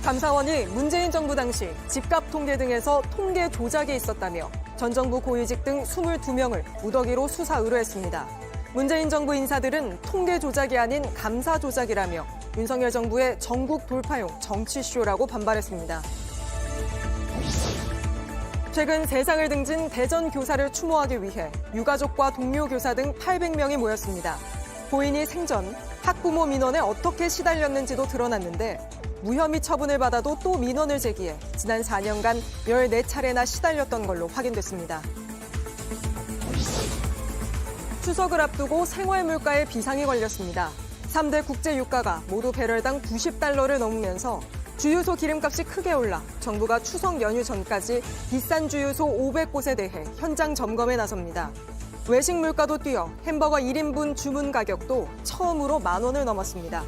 감사원이 문재인 정부 당시 집값 통계 등에서 통계 조작이 있었다며 전 정부 고위직 등 22명을 무더기로 수사 의뢰했습니다. 문재인 정부 인사들은 통계 조작이 아닌 감사 조작이라며 윤석열 정부의 전국 돌파용 정치쇼라고 반발했습니다. 최근 세상을 등진 대전 교사를 추모하기 위해 유가족과 동료 교사 등 800명이 모였습니다. 고인이 생전 학부모 민원에 어떻게 시달렸는지도 드러났는데 무혐의 처분을 받아도 또 민원을 제기해 지난 4년간 14차례나 시달렸던 걸로 확인됐습니다. 추석을 앞두고 생활물가에 비상이 걸렸습니다. 3대 국제유가가 모두 배럴당 90달러를 넘으면서 주유소 기름값이 크게 올라 정부가 추석 연휴 전까지 비싼 주유소 500곳에 대해 현장 점검에 나섭니다. 외식 물가도 뛰어 햄버거 1인분 주문 가격도 처음으로 10,000원을 넘었습니다.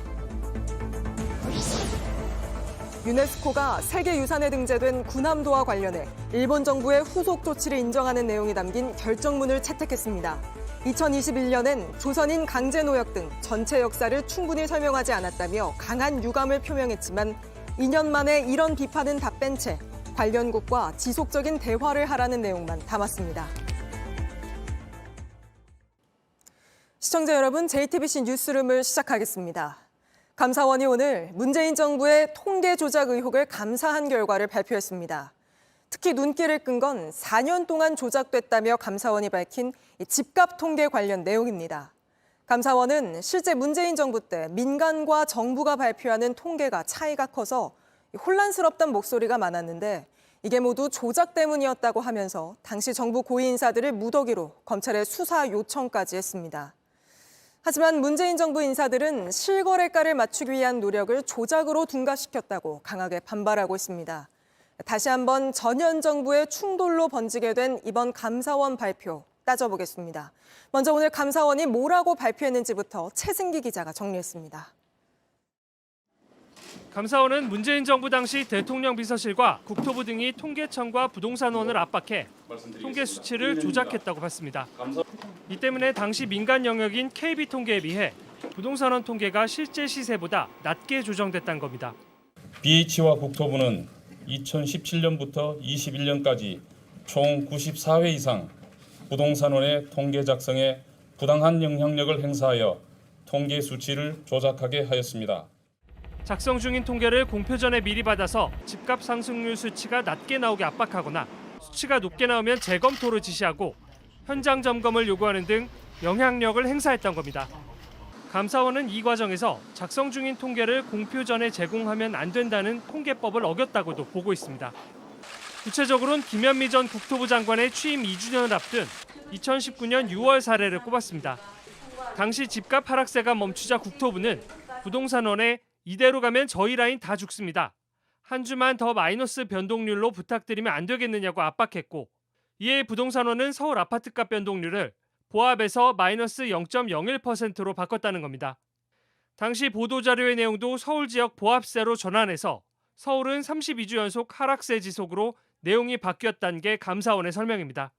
유네스코가 세계유산에 등재된 군함도와 관련해 일본 정부의 후속 조치를 인정하는 내용이 담긴 결정문을 채택했습니다. 2021년엔 조선인 강제노역 등 전체 역사를 충분히 설명하지 않았다며 강한 유감을 표명했지만 2년 만에 이런 비판은 다 뺀 채 관련국과 지속적인 대화를 하라는 내용만 담았습니다. 시청자 여러분, JTBC 뉴스룸을 시작하겠습니다. 감사원이 오늘 문재인 정부의 통계 조작 의혹을 감사한 결과를 발표했습니다. 특히 눈길을 끈 건 4년 동안 조작됐다며 감사원이 밝힌 집값 통계 관련 내용입니다. 감사원은 실제 문재인 정부 때 민간과 정부가 발표하는 통계가 차이가 커서 혼란스럽다는 목소리가 많았는데 이게 모두 조작 때문이었다고 하면서 당시 정부 고위 인사들을 무더기로 검찰에 수사 요청까지 했습니다. 하지만 문재인 정부 인사들은 실거래가를 맞추기 위한 노력을 조작으로 둔갑시켰다고 강하게 반발하고 있습니다. 다시 한번 전현 정부의 충돌로 번지게 된 이번 감사원 발표 따져보겠습니다. 먼저 오늘 감사원이 뭐라고 발표했는지부터 최승기 기자가 정리했습니다. 감사원은 문재인 정부 당시 대통령 비서실과 국토부 등이 통계청과 부동산원을 압박해 통계 수치를 조작했다고 봤습니다. 이 때문에 당시 민간 영역인 KB통계에 비해 부동산원 통계가 실제 시세보다 낮게 조정됐다는 겁니다. BH와 국토부는 2017년부터 21년까지 총 94회 이상 부동산원의 통계 작성에 부당한 영향력을 행사하여 통계 수치를 조작하게 하였습니다. 작성 중인 통계를 공표 전에 미리 받아서 집값 상승률 수치가 낮게 나오게 압박하거나 수치가 높게 나오면 재검토를 지시하고 현장 점검을 요구하는 등 영향력을 행사했던 겁니다. 감사원은 이 과정에서 작성 중인 통계를 공표 전에 제공하면 안 된다는 통계법을 어겼다고도 보고 있습니다. 구체적으로는 김현미 전 국토부 장관의 취임 2주년을 앞둔 2019년 6월 사례를 꼽았습니다. 당시 집값 하락세가 멈추자 국토부는 부동산원에 이대로 가면 저희 라인 다 죽습니다. 한 주만 더 마이너스 변동률로 부탁드리면 안 되겠느냐고 압박했고 이에 부동산원은 서울 아파트값 변동률을 보합에서 마이너스 0.01%로 바꿨다는 겁니다. 당시 보도자료의 내용도 서울 지역 보합세로 전환해서 서울은 32주 연속 하락세 지속으로 내용이 바뀌었다는 게 감사원의 설명입니다.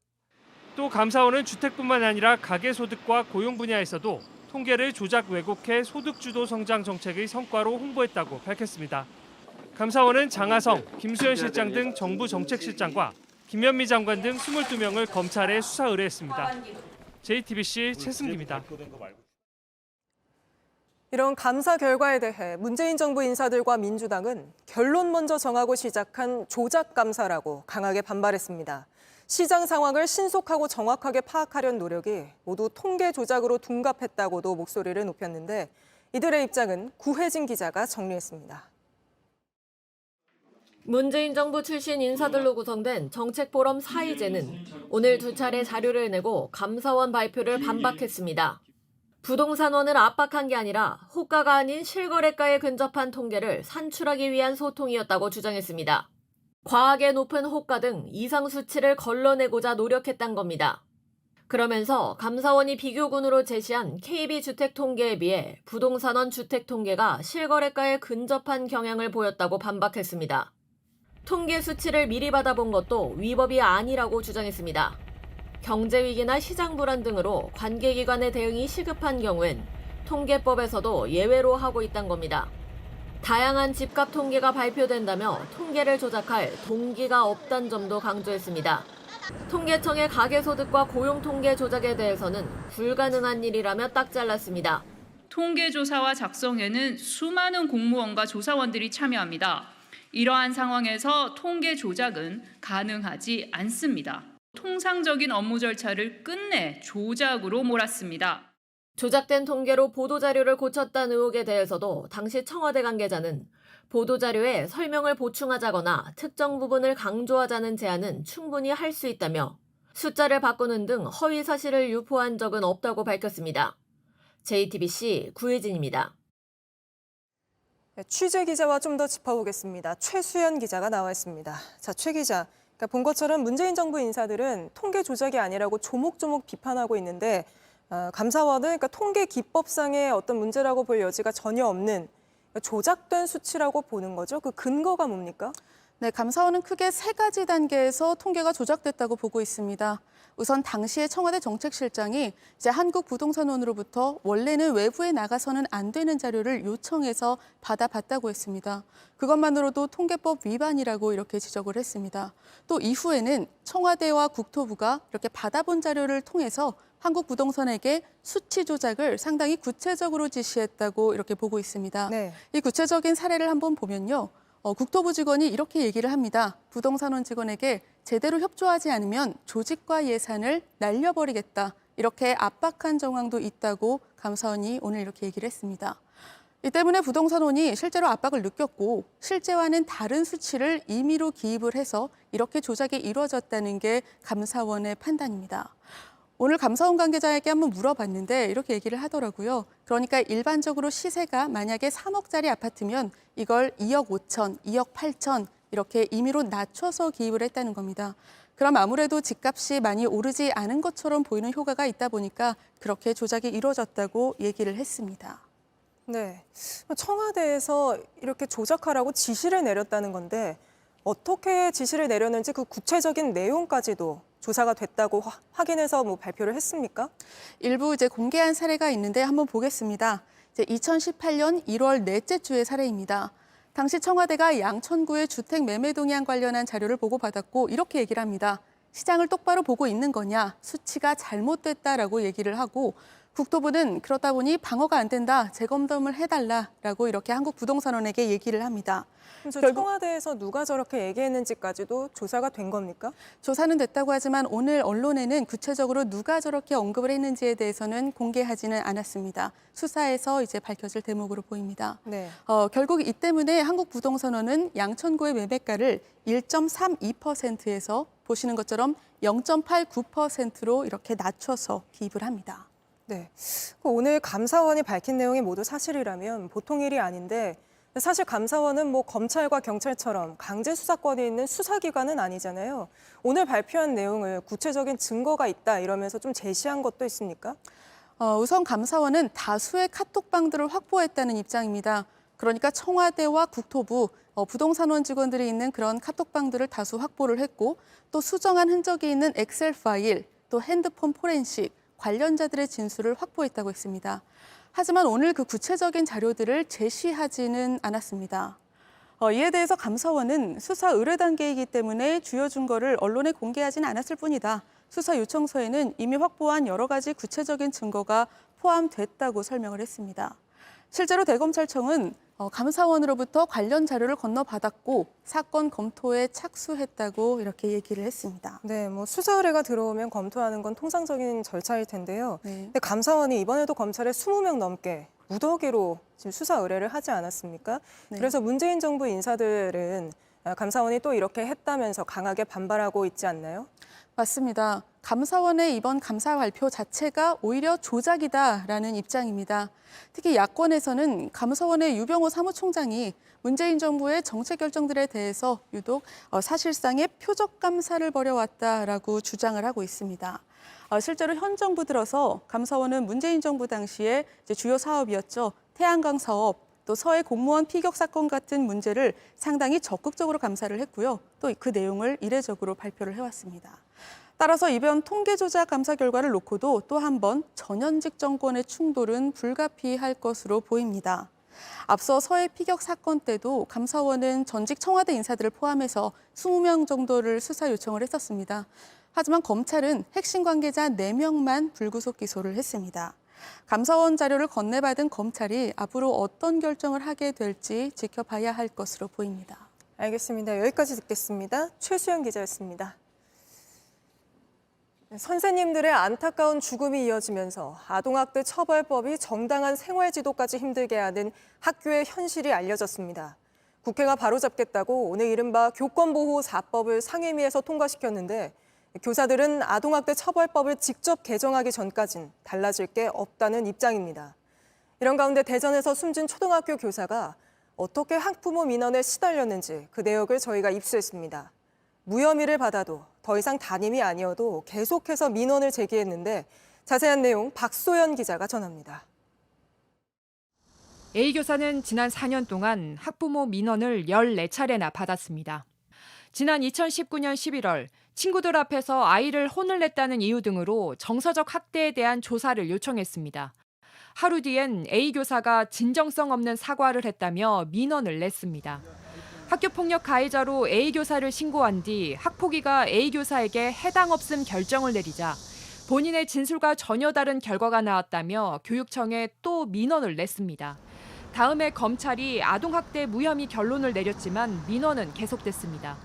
또 감사원은 주택뿐만 아니라 가계소득과 고용 분야에서도 통계를 조작 왜곡해 소득주도 성장 정책의 성과로 홍보했다고 밝혔습니다. 감사원은 장하성, 김수현 실장 등 정부 정책실장과 김현미 장관 등 22명을 검찰에 수사 의뢰했습니다. JTBC 최승기입니다. 이런 감사 결과에 대해 문재인 정부 인사들과 민주당은 결론 먼저 정하고 시작한 조작 감사라고 강하게 반발했습니다. 시장 상황을 신속하고 정확하게 파악하려는 노력이 모두 통계 조작으로 둔갑했다고도 목소리를 높였는데 이들의 입장은 구혜진 기자가 정리했습니다. 문재인 정부 출신 인사들로 구성된 정책포럼 4위제는 오늘 2차례 자료를 내고 감사원 발표를 반박했습니다. 부동산원을 압박한 게 아니라 호가가 아닌 실거래가에 근접한 통계를 산출하기 위한 소통이었다고 주장했습니다. 과하게 높은 호가 등 이상 수치를 걸러내고자 노력했던 겁니다. 그러면서 감사원이 비교군으로 제시한 KB 주택 통계에 비해 부동산원 주택 통계가 실거래가에 근접한 경향을 보였다고 반박했습니다. 통계 수치를 미리 받아본 것도 위법이 아니라고 주장했습니다. 경제위기나 시장 불안 등으로 관계기관의 대응이 시급한 경우엔 통계법에서도 예외로 하고 있다는 겁니다. 다양한 집값 통계가 발표된다며 통계를 조작할 동기가 없다는 점도 강조했습니다. 통계청의 가계소득과 고용통계 조작에 대해서는 불가능한 일이라며 딱 잘랐습니다. 통계조사와 작성에는 수많은 공무원과 조사원들이 참여합니다. 이러한 상황에서 통계 조작은 가능하지 않습니다. 통상적인 업무 절차를 끝내 조작으로 몰았습니다. 조작된 통계로 보도자료를 고쳤다는 의혹에 대해서도 당시 청와대 관계자는 보도자료에 설명을 보충하자거나 특정 부분을 강조하자는 제안은 충분히 할 수 있다며 숫자를 바꾸는 등 허위 사실을 유포한 적은 없다고 밝혔습니다. JTBC 구혜진입니다. 취재 기자와 좀 더 짚어보겠습니다. 최수연 기자가 나와 있습니다. 자, 최 기자. 그러니까 본 것처럼 문재인 정부 인사들은 통계 조작이 아니라고 조목조목 비판하고 있는데 감사원은 그러니까 통계 기법상의 어떤 문제라고 볼 여지가 전혀 없는 조작된 수치라고 보는 거죠. 그 근거가 뭡니까? 네, 감사원은 크게 세 가지 단계에서 통계가 조작됐다고 보고 있습니다. 우선 당시의 청와대 정책실장이 이제 한국부동산원으로부터 원래는 외부에 나가서는 안 되는 자료를 요청해서 받아봤다고 했습니다. 그것만으로도 통계법 위반이라고 이렇게 지적을 했습니다. 또 이후에는 청와대와 국토부가 이렇게 받아본 자료를 통해서 한국부동산에게 수치 조작을 상당히 구체적으로 지시했다고 이렇게 보고 있습니다. 네. 이 구체적인 사례를 한번 보면요. 국토부 직원이 이렇게 얘기를 합니다. 부동산원 직원에게 제대로 협조하지 않으면 조직과 예산을 날려버리겠다. 이렇게 압박한 정황도 있다고 감사원이 오늘 이렇게 얘기를 했습니다. 이 때문에 부동산원이 실제로 압박을 느꼈고 실제와는 다른 수치를 임의로 기입을 해서 이렇게 조작이 이루어졌다는 게 감사원의 판단입니다. 오늘 감사원 관계자에게 한번 물어봤는데 이렇게 얘기를 하더라고요. 그러니까 일반적으로 시세가 만약에 3억짜리 아파트면 이걸 2억 5천, 2억 8천 이렇게 임의로 낮춰서 기입을 했다는 겁니다. 그럼 아무래도 집값이 많이 오르지 않은 것처럼 보이는 효과가 있다 보니까 그렇게 조작이 이루어졌다고 얘기를 했습니다. 네. 청와대에서 이렇게 조작하라고 지시를 내렸다는 건데 어떻게 지시를 내렸는지 그 구체적인 내용까지도 조사가 됐다고 확인해서 발표를 했습니까? 일부 이제 공개한 사례가 있는데 한번 보겠습니다. 이제 2018년 1월 넷째 주의 사례입니다. 당시 청와대가 양천구의 주택 매매 동향 관련한 자료를 보고받았고 이렇게 얘기를 합니다. 시장을 똑바로 보고 있는 거냐, 수치가 잘못됐다라고 얘기를 하고 국토부는 그러다 보니 방어가 안 된다, 재검토를 해달라라고 이렇게 한국부동산원에게 얘기를 합니다. 그럼 청와대에서 누가 저렇게 얘기했는지까지도 조사가 된 겁니까? 조사는 됐다고 하지만 오늘 언론에는 구체적으로 누가 저렇게 언급을 했는지에 대해서는 공개하지는 않았습니다. 수사에서 이제 밝혀질 대목으로 보입니다. 네. 결국 이 때문에 한국부동산원은 양천구의 매매가를 1.32%에서 보시는 것처럼 0.89%로 이렇게 낮춰서 기입을 합니다. 네. 오늘 감사원이 밝힌 내용이 모두 사실이라면 보통 일이 아닌데 사실 감사원은 검찰과 경찰처럼 강제 수사권이 있는 수사기관은 아니잖아요. 오늘 발표한 내용을 구체적인 증거가 있다 이러면서 좀 제시한 것도 있습니까? 우선 감사원은 다수의 카톡방들을 확보했다는 입장입니다. 그러니까 청와대와 국토부, 부동산원 직원들이 있는 그런 카톡방들을 다수 확보를 했고 또 수정한 흔적이 있는 엑셀 파일, 또 핸드폰 포렌식, 관련자들의 진술을 확보했다고 했습니다. 하지만 오늘 그 구체적인 자료들을 제시하지는 않았습니다. 이에 대해서 감사원은 수사 의뢰 단계이기 때문에 주요 증거를 언론에 공개하지는 않았을 뿐이다. 수사 요청서에는 이미 확보한 여러 가지 구체적인 증거가 포함됐다고 설명을 했습니다. 실제로 대검찰청은 감사원으로부터 관련 자료를 건너받았고 사건 검토에 착수했다고 이렇게 얘기를 했습니다. 네, 수사 의뢰가 들어오면 검토하는 건 통상적인 절차일 텐데요. 네. 근데 감사원이 이번에도 검찰에 20명 넘게 무더기로 지금 수사 의뢰를 하지 않았습니까? 네. 그래서 문재인 정부 인사들은 감사원이 또 이렇게 했다면서 강하게 반발하고 있지 않나요? 맞습니다. 감사원의 이번 감사 발표 자체가 오히려 조작이다라는 입장입니다. 특히 야권에서는 감사원의 유병호 사무총장이 문재인 정부의 정책 결정들에 대해서 유독 사실상의 표적 감사를 벌여왔다라고 주장을 하고 있습니다. 실제로 현 정부 들어서 감사원은 문재인 정부 당시에 이제 주요 사업이었죠. 태양광 사업, 또 서해 공무원 피격 사건 같은 문제를 상당히 적극적으로 감사를 했고요. 또 그 내용을 이례적으로 발표를 해왔습니다. 따라서 이번 통계 조작 감사 결과를 놓고도 또 한 번 전현직 정권의 충돌은 불가피할 것으로 보입니다. 앞서 서해 피격 사건 때도 감사원은 전직 청와대 인사들을 포함해서 20명 정도를 수사 요청을 했었습니다. 하지만 검찰은 핵심 관계자 4명만 불구속 기소를 했습니다. 감사원 자료를 건네받은 검찰이 앞으로 어떤 결정을 하게 될지 지켜봐야 할 것으로 보입니다. 알겠습니다. 여기까지 듣겠습니다. 최수연 기자였습니다. 선생님들의 안타까운 죽음이 이어지면서 아동학대 처벌법이 정당한 생활지도까지 힘들게 하는 학교의 현실이 알려졌습니다. 국회가 바로잡겠다고 오늘 이른바 교권보호 4법을 상임위에서 통과시켰는데 교사들은 아동학대 처벌법을 직접 개정하기 전까진 달라질 게 없다는 입장입니다. 이런 가운데 대전에서 숨진 초등학교 교사가 어떻게 학부모 민원에 시달렸는지 그 내역을 저희가 입수했습니다. 무혐의를 받아도 더 이상 담임이 아니어도 계속해서 민원을 제기했는데 자세한 내용 박소연 기자가 전합니다. A 교사는 지난 4년 동안 학부모 민원을 14차례나 받았습니다. 지난 2019년 11월 친구들 앞에서 아이를 혼을 냈다는 이유 등으로 정서적 학대에 대한 조사를 요청했습니다. 하루 뒤엔 A 교사가 진정성 없는 사과를 했다며 민원을 냈습니다. 학교폭력 가해자로 A 교사를 신고한 뒤 학폭위가 A 교사에게 해당 없음 결정을 내리자 본인의 진술과 전혀 다른 결과가 나왔다며 교육청에 또 민원을 냈습니다. 다음에 검찰이 아동학대 무혐의 결론을 내렸지만 민원은 계속됐습니다.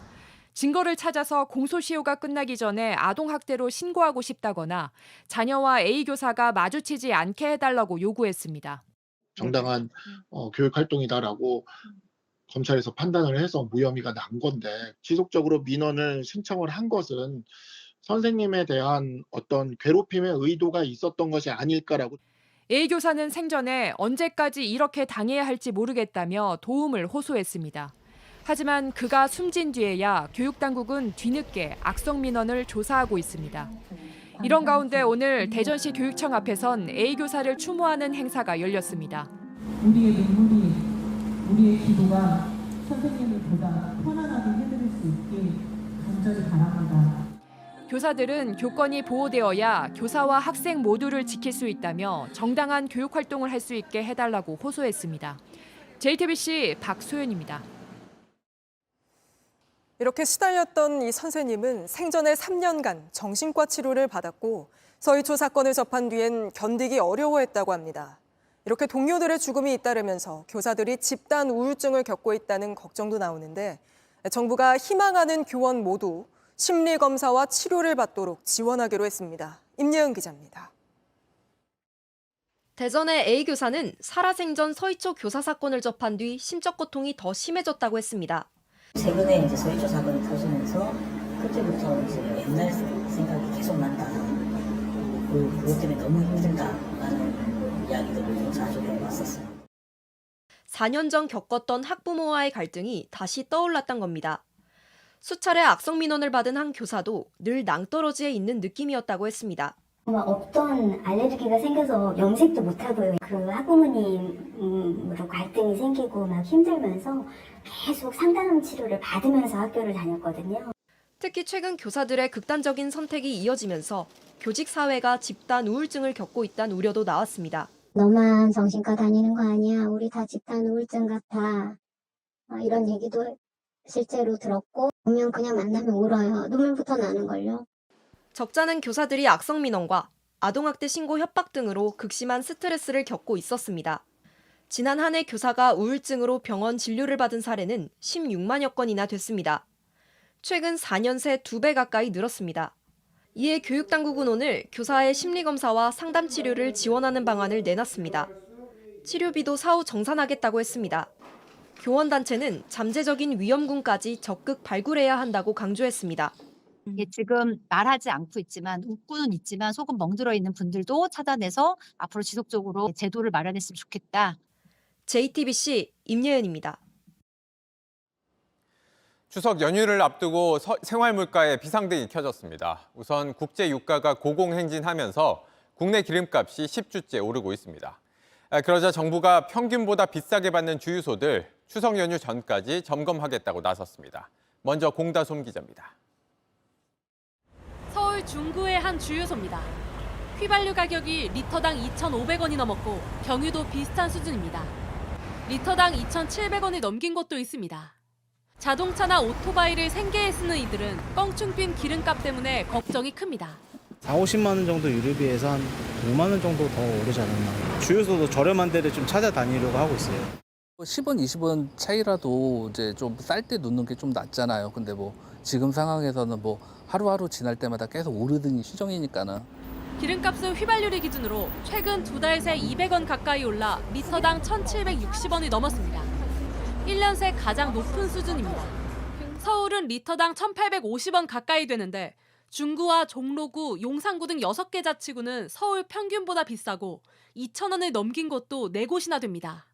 증거를 찾아서 공소시효가 끝나기 전에 아동학대로 신고하고 싶다거나 자녀와 A 교사가 마주치지 않게 해달라고 요구했습니다. 정당한 교육활동이다라고 검찰에서 판단을 해서 무혐의가 난 건데 지속적으로 민원을 신청을 한 것은 선생님에 대한 어떤 괴롭힘의 의도가 있었던 것이 아닐까라고. A 교사는 생전에 언제까지 이렇게 당해야 할지 모르겠다며 도움을 호소했습니다. 하지만 그가 숨진 뒤에야 교육당국은 뒤늦게 악성 민원을 조사하고 있습니다. 이런 가운데 오늘 대전시 교육청 앞에선 A 교사를 추모하는 행사가 열렸습니다. 우리의 눈물이 우리의 기도가 선생님을 보다 편안하게 해드릴 수 있길 간절히 바랍니다. 교사들은 교권이 보호되어야 교사와 학생 모두를 지킬 수 있다며 정당한 교육 활동을 할 수 있게 해달라고 호소했습니다. JTBC 박소연입니다. 이렇게 시달렸던 이 선생님은 생전에 3년간 정신과 치료를 받았고 서희초 사건을 접한 뒤엔 견디기 어려워했다고 합니다. 이렇게 동료들의 죽음이 잇따르면서 교사들이 집단 우울증을 겪고 있다는 걱정도 나오는데 정부가 희망하는 교원 모두 심리검사와 치료를 받도록 지원하기로 했습니다. 임예은 기자입니다. 대전의 A 교사는 살아생전 서희초 교사 사건을 접한 뒤 심적 고통이 더 심해졌다고 했습니다. 최근에 이제 서희초 사건이 터지면서 그때부터 이제 옛날 생각이 계속 난다. 그것 때문에 너무 힘들다라는 이야기들을 좀 자주 해왔었어요. 4년 전 겪었던 학부모와의 갈등이 다시 떠올랐던 겁니다. 수차례 악성 민원을 받은 한 교사도 늘 낭떠러지에 있는 느낌이었다고 했습니다. 어떤 알레르기가 생겨서 염색도 못하고요. 그 학부모님으로 갈등이 생기고 막 힘들면서 계속 상담 치료를 받으면서 학교를 다녔거든요. 특히 최근 교사들의 극단적인 선택이 이어지면서 교직 사회가 집단 우울증을 겪고 있다는 우려도 나왔습니다. 너만 정신과 다니는 거 아니야? 우리 다 집단 우울증 같아. 이런 얘기도 실제로 들었고 보면 그냥 만나면 울어요. 눈물부터 나는걸요. 적잖은 교사들이 악성 민원과 아동학대 신고 협박 등으로 극심한 스트레스를 겪고 있었습니다. 지난 한 해 교사가 우울증으로 병원 진료를 받은 사례는 16만여 건이나 됐습니다. 최근 4년 새 2배 가까이 늘었습니다. 이에 교육당국은 오늘 교사의 심리검사와 상담치료를 지원하는 방안을 내놨습니다. 치료비도 사후 정산하겠다고 했습니다. 교원단체는 잠재적인 위험군까지 적극 발굴해야 한다고 강조했습니다. 지금 말하지 않고 있지만 웃고는 있지만 속은 멍들어 있는 분들도 찾아내서 앞으로 지속적으로 제도를 마련했으면 좋겠다. JTBC 임예은입니다. 추석 연휴를 앞두고 생활물가의 비상등이 켜졌습니다. 우선 국제 유가가 고공행진하면서 국내 기름값이 10주째 오르고 있습니다. 그러자 정부가 평균보다 비싸게 받는 주유소들 추석 연휴 전까지 점검하겠다고 나섰습니다. 먼저 공다솜 기자입니다. 서울 중구의 한 주유소입니다. 휘발유 가격이 리터당 2,500원이 넘었고 경유도 비슷한 수준입니다. 리터당 2,700원을 넘긴 곳도 있습니다. 자동차나 오토바이를 생계에 쓰는 이들은 껑충 뛴 기름값 때문에 걱정이 큽니다. 40~50만 원 정도 유류비에서 한 5만 원 정도 더 오르지 않았나. 주유소도 저렴한 데를 좀 찾아다니려고 하고 있어요. 10원, 20원 차이라도 이제 좀 쌀 때 놓는 게 좀 낫잖아요. 근데 뭐 지금 상황에서는 뭐 하루하루 지날 때마다 계속 오르더니 시정이니까는. 기름값은 휘발유를 기준으로 최근 2달 새 200원 가까이 올라 리터당 1,760원이 넘었습니다. 1년 새 가장 높은 수준입니다. 서울은 리터당 1,850원 가까이 되는데 중구와 종로구, 용산구 등 6개 자치구는 서울 평균보다 비싸고 2,000원을 넘긴 곳도 4곳이나 됩니다.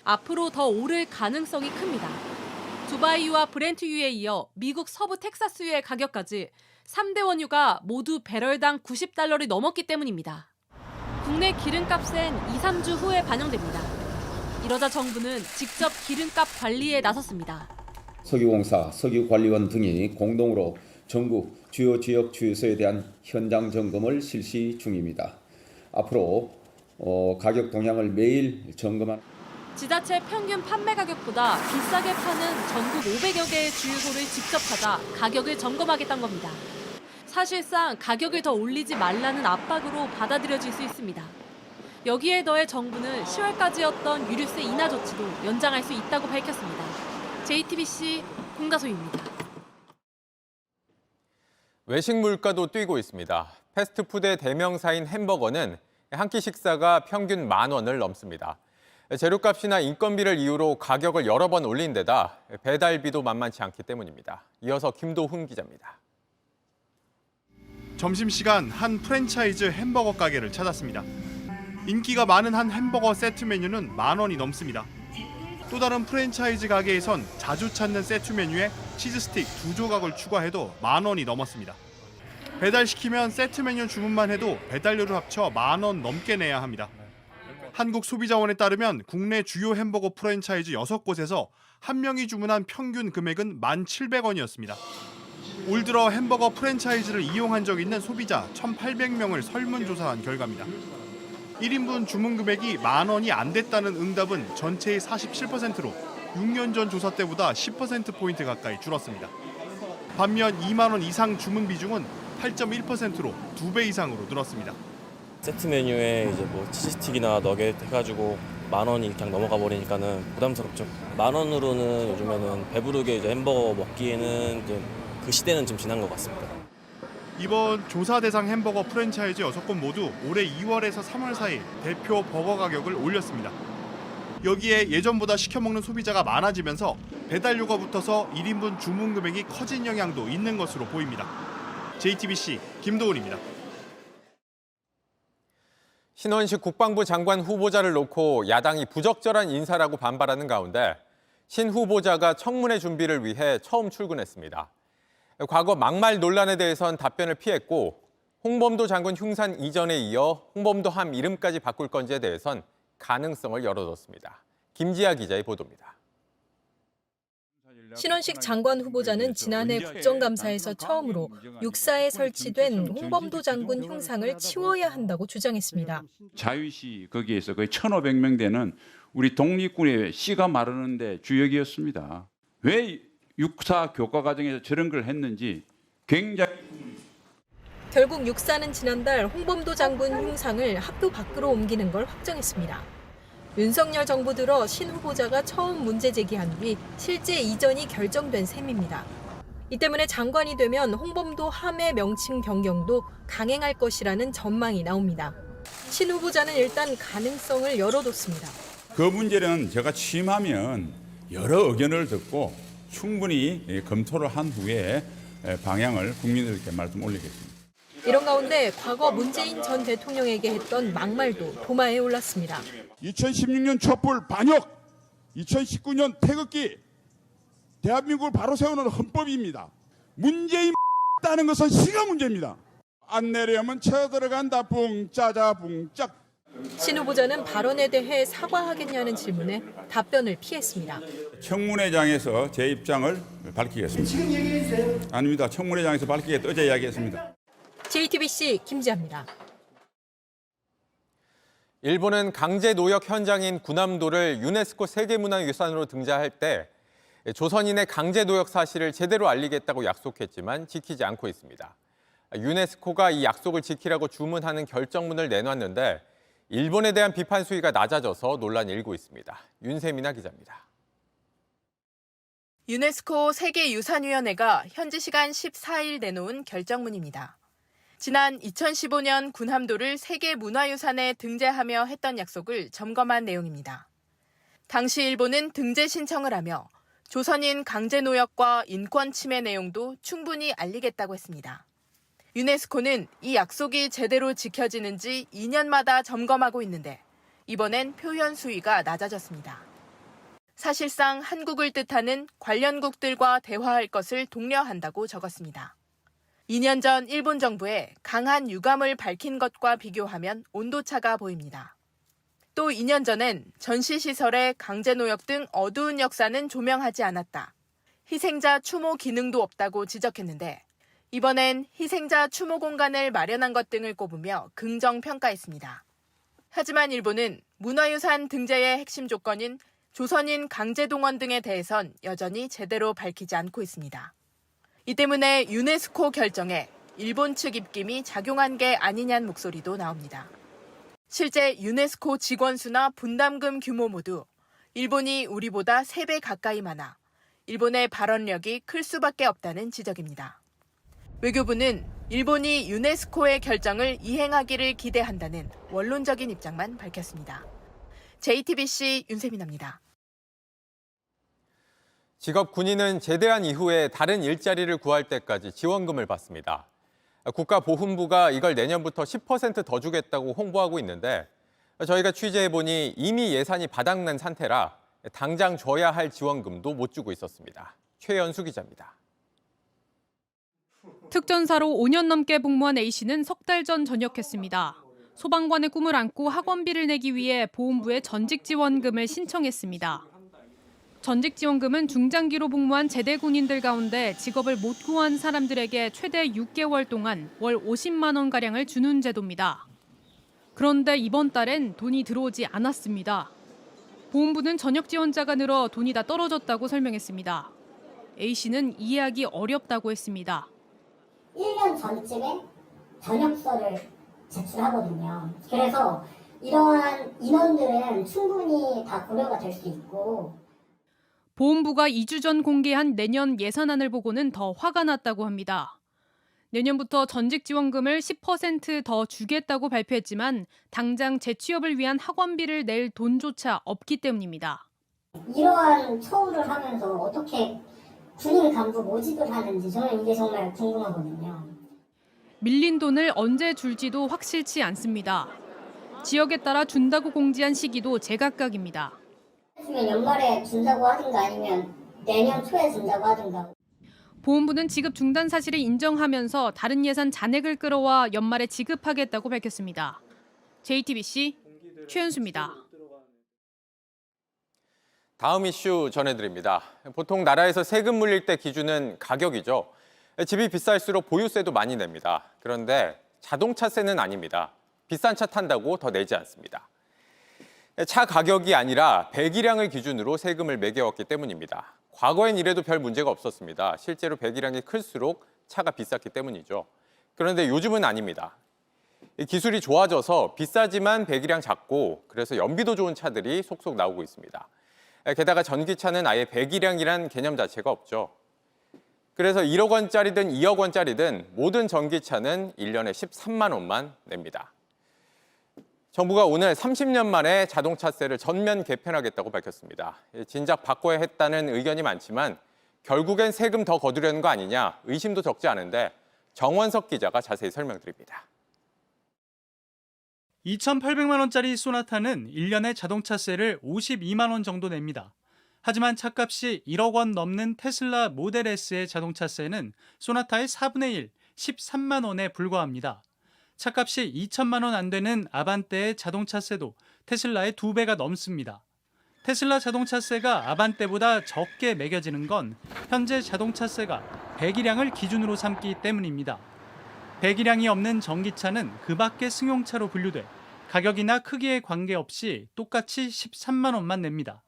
앞으로 더 오를 가능성이 큽니다. 두바이유와 브렌트유에 이어 미국 서부 텍사스유의 가격까지 3대 원유가 모두 배럴당 90달러를 넘었기 때문입니다. 국내 기름값은 2~3주 후에 반영됩니다. 이러자 정부는 직접 기름값 관리에 나섰습니다. 석유공사, 석유관리원 등이 공동으로 전국 주요 지역 주유소에 대한 현장 점검을 실시 중입니다. 앞으로 가격 동향을 매일 점검한 지자체 평균 판매 가격보다 비싸게 파는 전국 500여 개의 주유소를 직접 찾아 가격을 점검하겠다는 겁니다. 사실상 가격을 더 올리지 말라는 압박으로 받아들여질 수 있습니다. 여기에 더해 정부는 10월까지였던 유류세 인하 조치도 연장할 수 있다고 밝혔습니다. JTBC 공가소입니다. 외식 물가도 뛰고 있습니다. 패스트푸드의 대명사인 햄버거는 한 끼 식사가 평균 10,000원을 넘습니다. 재료값이나 인건비를 이유로 가격을 여러 번 올린 데다 배달비도 만만치 않기 때문입니다. 이어서 김도훈 기자입니다. 점심시간 한 프랜차이즈 햄버거 가게를 찾았습니다. 인기가 많은 한 햄버거 세트 메뉴는 10,000원이 넘습니다. 또 다른 프랜차이즈 가게에선 자주 찾는 세트 메뉴에 치즈 스틱 2조각을 추가해도 10,000원이 넘었습니다. 배달시키면 세트 메뉴 주문만 해도 배달료를 합쳐 10,000원 넘게 내야 합니다. 한국소비자원에 따르면 국내 주요 햄버거 프랜차이즈 6곳에서 한 명이 주문한 평균 금액은 1,700원이었습니다. 올 들어 햄버거 프랜차이즈를 이용한 적 있는 소비자 1,800명을 설문조사한 결과입니다. 1인분 주문 금액이 10,000원이 안 됐다는 응답은 전체의 47%로 6년 전 조사 때보다 10%포인트 가까이 줄었습니다. 반면 20,000원 이상 주문 비중은 8.1%로 2배 이상으로 늘었습니다. 세트 메뉴에 이제 뭐 치즈스틱이나 너겟 해가지고 10,000원이 그냥 넘어가 버리니까는 부담스럽죠. 10,000원으로는 요즘에는 배부르게 이제 햄버거 먹기에는 이제 그 시대는 좀 지난 것 같습니다. 이번 조사 대상 햄버거 프랜차이즈 6곳 모두 올해 2월에서 3월 사이 대표 버거 가격을 올렸습니다. 여기에 예전보다 시켜먹는 소비자가 많아지면서 배달료가 붙어서 1인분 주문 금액이 커진 영향도 있는 것으로 보입니다. JTBC 김도훈입니다. 신원식 국방부 장관 후보자를 놓고 야당이 부적절한 인사라고 반발하는 가운데 신 후보자가 청문회 준비를 위해 처음 출근했습니다. 과거 막말 논란에 대해선 답변을 피했고 홍범도 장군 흉산 이전에 이어 홍범도 함 이름까지 바꿀 건지에 대해선 가능성을 열어뒀습니다. 김지아 기자의 보도입니다. 신원식 장관 후보자는 지난해 국정감사에서 처음으로 육사에 설치된 홍범도 장군 흉상을 치워야 한다고 주장했습니다. 자유시 거기에서 거의 1,500명 되는 우리 독립군의 씨가 마르는데 주역이었습니다. 왜 육사 교과 과정에서 저런 걸 했는지 굉장히 결국 육사는 지난달 홍범도 장군 흉상을 학교 밖으로 옮기는 걸 확정했습니다. 윤석열 정부 들어 신 후보자가 처음 문제 제기한 뒤 실제 이전이 결정된 셈입니다. 이 때문에 장관이 되면 홍범도 함의 명칭 변경도 강행할 것이라는 전망이 나옵니다. 신 후보자는 일단 가능성을 열어뒀습니다. 그 문제는 제가 취임하면 여러 의견을 듣고 충분히 검토를 한 후에 방향을 국민들께 말씀 올리겠습니다. 이런 가운데 과거 문재인 전 대통령에게 했던 막말도 도마에 올랐습니다. 2016년 촛불 반역, 2019년 태극기, 대한민국을 바로 세우는 헌법입니다. 문재인 따는 것은 시가 문제입니다. 안 내려면 쳐들어간다 붕 짜자 붕짝. 신 후보자는 발언에 대해 사과하겠냐는 질문에 답변을 피했습니다. 청문회장에서 제 입장을 밝히겠습니다. 지금 얘기해 주세요. 아닙니다. 청문회장에서 밝히겠다 어제 이야기했습니다. JTBC 김지아입니다. 일본은 강제 노역 현장인 군함도를 유네스코 세계문화유산으로 등재할 때 조선인의 강제 노역 사실을 제대로 알리겠다고 약속했지만 지키지 않고 있습니다. 유네스코가 이 약속을 지키라고 주문하는 결정문을 내놨는데 일본에 대한 비판 수위가 낮아져서 논란이 일고 있습니다. 윤세민아 기자입니다. 유네스코 세계유산위원회가 현지 시간 14일 내놓은 결정문입니다. 지난 2015년 군함도를 세계문화유산에 등재하며 했던 약속을 점검한 내용입니다. 당시 일본은 등재 신청을 하며 조선인 강제노역과 인권 침해 내용도 충분히 알리겠다고 했습니다. 유네스코는 이 약속이 제대로 지켜지는지 2년마다 점검하고 있는데 이번엔 표현 수위가 낮아졌습니다. 사실상 한국을 뜻하는 관련국들과 대화할 것을 독려한다고 적었습니다. 2년 전 일본 정부의 강한 유감을 밝힌 것과 비교하면 온도차가 보입니다. 또 2년 전엔 전시시설의 강제노역 등 어두운 역사는 조명하지 않았다. 희생자 추모 기능도 없다고 지적했는데 이번엔 희생자 추모 공간을 마련한 것 등을 꼽으며 긍정평가했습니다. 하지만 일본은 문화유산 등재의 핵심 조건인 조선인 강제동원 등에 대해선 여전히 제대로 밝히지 않고 있습니다. 이 때문에 유네스코 결정에 일본 측 입김이 작용한 게 아니냐는 목소리도 나옵니다. 실제 유네스코 직원 수나 분담금 규모 모두 일본이 우리보다 3배 가까이 많아 일본의 발언력이 클 수밖에 없다는 지적입니다. 외교부는 일본이 유네스코의 결정을 이행하기를 기대한다는 원론적인 입장만 밝혔습니다. JTBC 윤세민입니다. 직업 군인은 제대한 이후에 다른 일자리를 구할 때까지 지원금을 받습니다. 국가보훈부가 이걸 내년부터 10% 더 주겠다고 홍보하고 있는데 저희가 취재해보니 이미 예산이 바닥난 상태라 당장 줘야 할 지원금도 못 주고 있었습니다. 최연수 기자입니다. 특전사로 5년 넘게 복무한 A씨는 석 달 전 전역했습니다. 소방관의 꿈을 안고 학원비를 내기 위해 보훈부에 전직 지원금을 신청했습니다. 전직 지원금은 중장기로 복무한 제대 군인들 가운데 직업을 못 구한 사람들에게 최대 6개월 동안 월 50만 원가량을 주는 제도입니다. 그런데 이번 달엔 돈이 들어오지 않았습니다. 보훈부는 전역 지원자가 늘어 돈이 다 떨어졌다고 설명했습니다. A씨는 이해하기 어렵다고 했습니다. 1년 전쯤에 전역서를 제출하거든요. 그래서 이러한 인원들은 충분히 다 고려가 될 수 있고 보훈부가 2주 전 공개한 내년 예산안을 보고는 더 화가 났다고 합니다. 내년부터 전직 지원금을 10% 더 주겠다고 발표했지만 당장 재취업을 위한 학원비를 낼 돈조차 없기 때문입니다. 이러한 처우를 하면서 어떻게 군인 간부 모집을 하는지 저는 이게 정말 궁금하거든요. 밀린 돈을 언제 줄지도 확실치 않습니다. 지역에 따라 준다고 공지한 시기도 제각각입니다. 연말에 준다고 하든가 아니면 내년 초에 준다고 하든가. 보훈부는 지급 중단 사실을 인정하면서 다른 예산 잔액을 끌어와 연말에 지급하겠다고 밝혔습니다. JTBC 최연수입니다. 다음 이슈 전해드립니다. 보통 나라에서 세금 물릴 때 기준은 가격이죠. 집이 비쌀수록 보유세도 많이 냅니다. 그런데 자동차세는 아닙니다. 비싼 차 탄다고 더 내지 않습니다. 차 가격이 아니라 배기량을 기준으로 세금을 매겨왔기 때문입니다. 과거엔 이래도 별 문제가 없었습니다. 실제로 배기량이 클수록 차가 비쌌기 때문이죠. 그런데 요즘은 아닙니다. 기술이 좋아져서 비싸지만 배기량 작고 그래서 연비도 좋은 차들이 속속 나오고 있습니다. 게다가 전기차는 아예 배기량이란 개념 자체가 없죠. 그래서 1억 원짜리든 2억 원짜리든 모든 전기차는 1년에 13만 원만 냅니다. 정부가 오늘 30년 만에 자동차세를 전면 개편하겠다고 밝혔습니다. 진작 바꿔야 했다는 의견이 많지만 결국엔 세금 더 거두려는 거 아니냐 의심도 적지 않은데 정원석 기자가 자세히 설명드립니다. 2,800만 원짜리 소나타는 1년에 자동차세를 52만 원 정도 냅니다. 하지만 차값이 1억 원 넘는 테슬라 모델 S의 자동차세는 소나타의 4분의 1, 13만 원에 불과합니다. 차값이 2천만 원 안 되는 아반떼의 자동차세도 테슬라의 2배가 넘습니다. 테슬라 자동차세가 아반떼보다 적게 매겨지는 건 현재 자동차세가 배기량을 기준으로 삼기 때문입니다. 배기량이 없는 전기차는 그 밖의 승용차로 분류돼 가격이나 크기에 관계없이 똑같이 13만 원만 냅니다.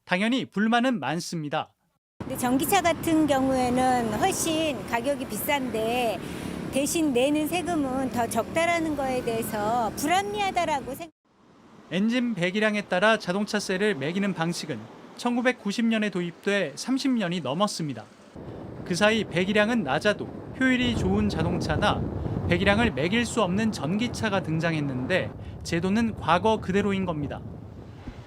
당연히 불만은 많습니다. 근데 전기차 같은 경우에는 훨씬 가격이 비싼데 대신 내는 세금은 더 적다라는 거에 대해서 불합리하다라고 생각합니다. 엔진 배기량에 따라 자동차세를 매기는 방식은 1990년에 도입돼 30년이 넘었습니다. 그 사이 배기량은 낮아도 효율이 좋은 자동차나 배기량을 매길 수 없는 전기차가 등장했는데 제도는 과거 그대로인 겁니다.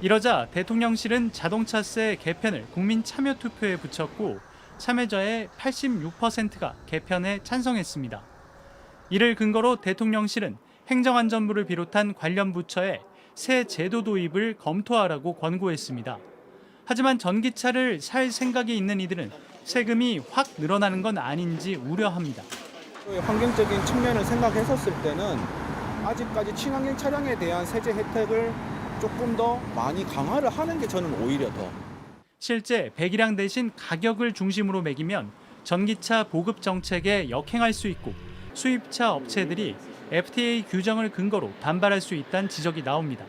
이러자 대통령실은 자동차세 개편을 국민 참여 투표에 붙였고 참여자의 86%가 개편에 찬성했습니다. 이를 근거로 대통령실은 행정안전부를 비롯한 관련 부처에 새 제도 도입을 검토하라고 권고했습니다. 하지만 전기차를 살 생각이 있는 이들은 세금이 확 늘어나는 건 아닌지 우려합니다. 환경적인 측면을 생각했었을 때는 아직까지 친환경 차량에 대한 세제 혜택을 조금 더 많이 강화를 하는 게 저는 오히려 더. 실제 배기량 대신 가격을 중심으로 매기면 전기차 보급 정책에 역행할 수 있고 수입차 업체들이 FTA 규정을 근거로 반발할 수 있다는 지적이 나옵니다.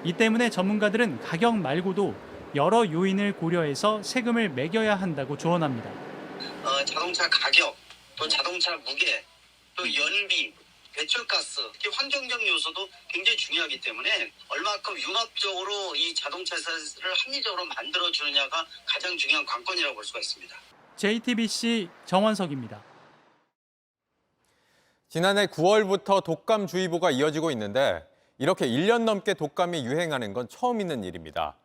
이 때문에 전문가들은 가격 말고도 여러 요인을 고려해서 세금을 매겨야 한다고 조언합니다. 자동차 가격, 또 자동차 무게, 또 연비, 배출가스, 환경적 요소도 굉장히 중요하기 때문에 얼마큼 융합적으로 이 자동차세를 합리적으로 만들어주느냐가 가장 중요한 관건이라고 볼 수가 있습니다. JTBC 정원석입니다. 지난해 9월부터 독감주의보가 이어지고 있는데 이렇게 1년 넘게 독감이 유행하는 건 처음 있는 일입니다.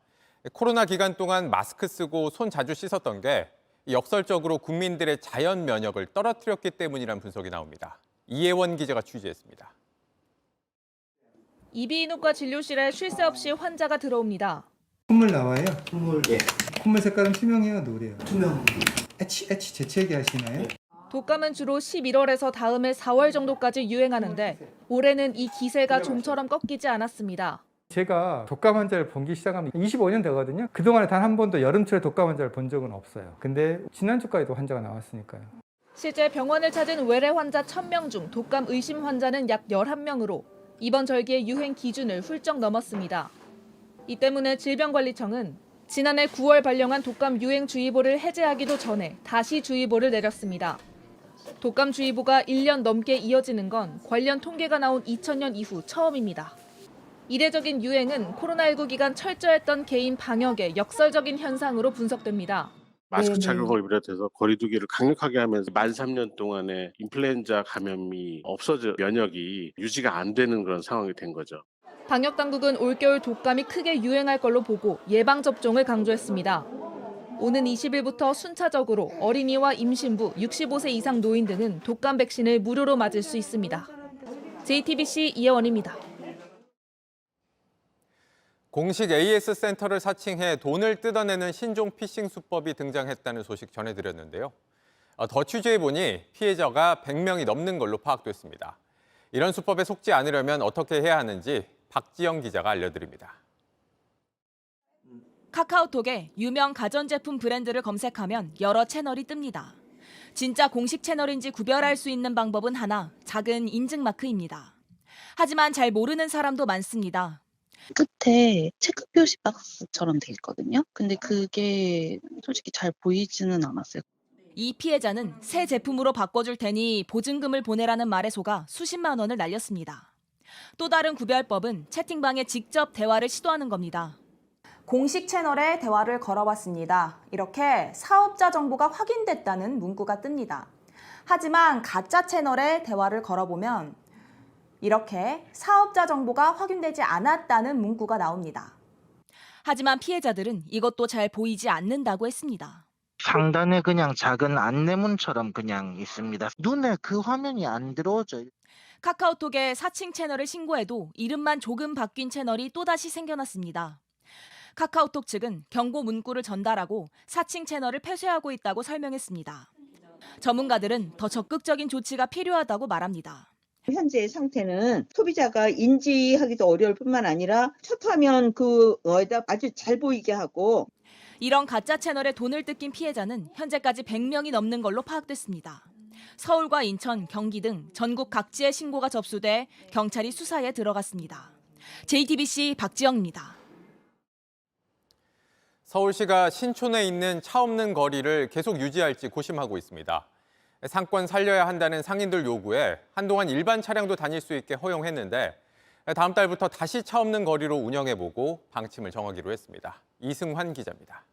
코로나 기간 동안 마스크 쓰고 손 자주 씻었던 게 역설적으로 국민들의 자연 면역을 떨어뜨렸기 때문이라는 분석이 나옵니다. 이혜원 기자가 취재했습니다. 이비인후과 진료실에 쉴 새 없이 환자가 들어옵니다. 콧물 나와요? 콧물, 예. 콧물 색깔은 투명해요, 노래요? 투명. 애치 재채기 하시나요? 독감은 주로 11월에서 다음해 4월 정도까지 유행하는데 올해는 이 기세가 좀처럼 꺾이지 않았습니다. 제가 독감 환자를 보기 시작하면 25년 되거든요. 그동안에 단 한 번도 여름철에 독감 환자를 본 적은 없어요. 근데 지난주까지도 환자가 나왔으니까요. 실제 병원을 찾은 외래 환자 1000명 중 독감 의심 환자는 약 11명으로 이번 절기의 유행 기준을 훌쩍 넘었습니다. 이 때문에 질병관리청은 지난해 9월 발령한 독감 유행주의보를 해제하기도 전에 다시 주의보를 내렸습니다. 독감주의보가 1년 넘게 이어지는 건 관련 통계가 나온 2000년 이후 처음입니다. 이례적인 유행은 코로나19 기간 철저했던 개인 방역의 역설적인 현상으로 분석됩니다. 마스크 착용을 비롯해서 거리 두기를 강력하게 하면서 만 3년 동안의 인플루엔자 감염이 없어져 면역이 유지가 안 되는 그런 상황이 된 거죠. 방역당국은 올겨울 독감이 크게 유행할 걸로 보고 예방접종을 강조했습니다. 오는 20일부터 순차적으로 어린이와 임신부, 65세 이상 노인 등은 독감 백신을 무료로 맞을 수 있습니다. JTBC 이혜원입니다. 공식 AS 센터를 사칭해 돈을 뜯어내는 신종 피싱 수법이 등장했다는 소식 전해드렸는데요. 더 취재해보니 피해자가 100명이 넘는 걸로 파악됐습니다. 이런 수법에 속지 않으려면 어떻게 해야 하는지 박지영 기자가 알려드립니다. 카카오톡에 유명 가전제품 브랜드를 검색하면 여러 채널이 뜹니다. 진짜 공식 채널인지 구별할 수 있는 방법은 하나, 작은 인증 마크입니다. 하지만 잘 모르는 사람도 많습니다. 끝에 체크 표시 박스처럼 돼 있거든요. 근데 그게 솔직히 잘 보이지는 않았어요. 이 피해자는 새 제품으로 바꿔줄 테니 보증금을 보내라는 말에 속아 수십만 원을 날렸습니다. 또 다른 구별법은 채팅방에 직접 대화를 시도하는 겁니다. 공식 채널에 대화를 걸어봤습니다. 이렇게 사업자 정보가 확인됐다는 문구가 뜹니다. 하지만 가짜 채널에 대화를 걸어보면 이렇게 사업자 정보가 확인되지 않았다는 문구가 나옵니다. 하지만 피해자들은 이것도 잘 보이지 않는다고 했습니다. 상단에 그냥 작은 안내문처럼 그냥 있습니다. 눈에 그 화면이 안 들어오죠. 카카오톡에 사칭 채널을 신고해도 이름만 조금 바뀐 채널이 또다시 생겨났습니다. 카카오톡 측은 경고 문구를 전달하고 사칭 채널을 폐쇄하고 있다고 설명했습니다. 전문가들은 더 적극적인 조치가 필요하다고 말합니다. 현재의 상태는 소비자가 인지하기도 어려울 뿐만 아니라 첫 화면 그거에다 아주 잘 보이게 하고 이런 가짜 채널에 돈을 뜯긴 피해자는 현재까지 100명이 넘는 걸로 파악됐습니다. 서울과 인천, 경기 등 전국 각지에 신고가 접수돼 경찰이 수사에 들어갔습니다. JTBC 박지영입니다. 서울시가 신촌에 있는 차 없는 거리를 계속 유지할지 고심하고 있습니다. 상권 살려야 한다는 상인들 요구에 한동안 일반 차량도 다닐 수 있게 허용했는데 다음 달부터 다시 차 없는 거리로 운영해보고 방침을 정하기로 했습니다. 이승환 기자입니다.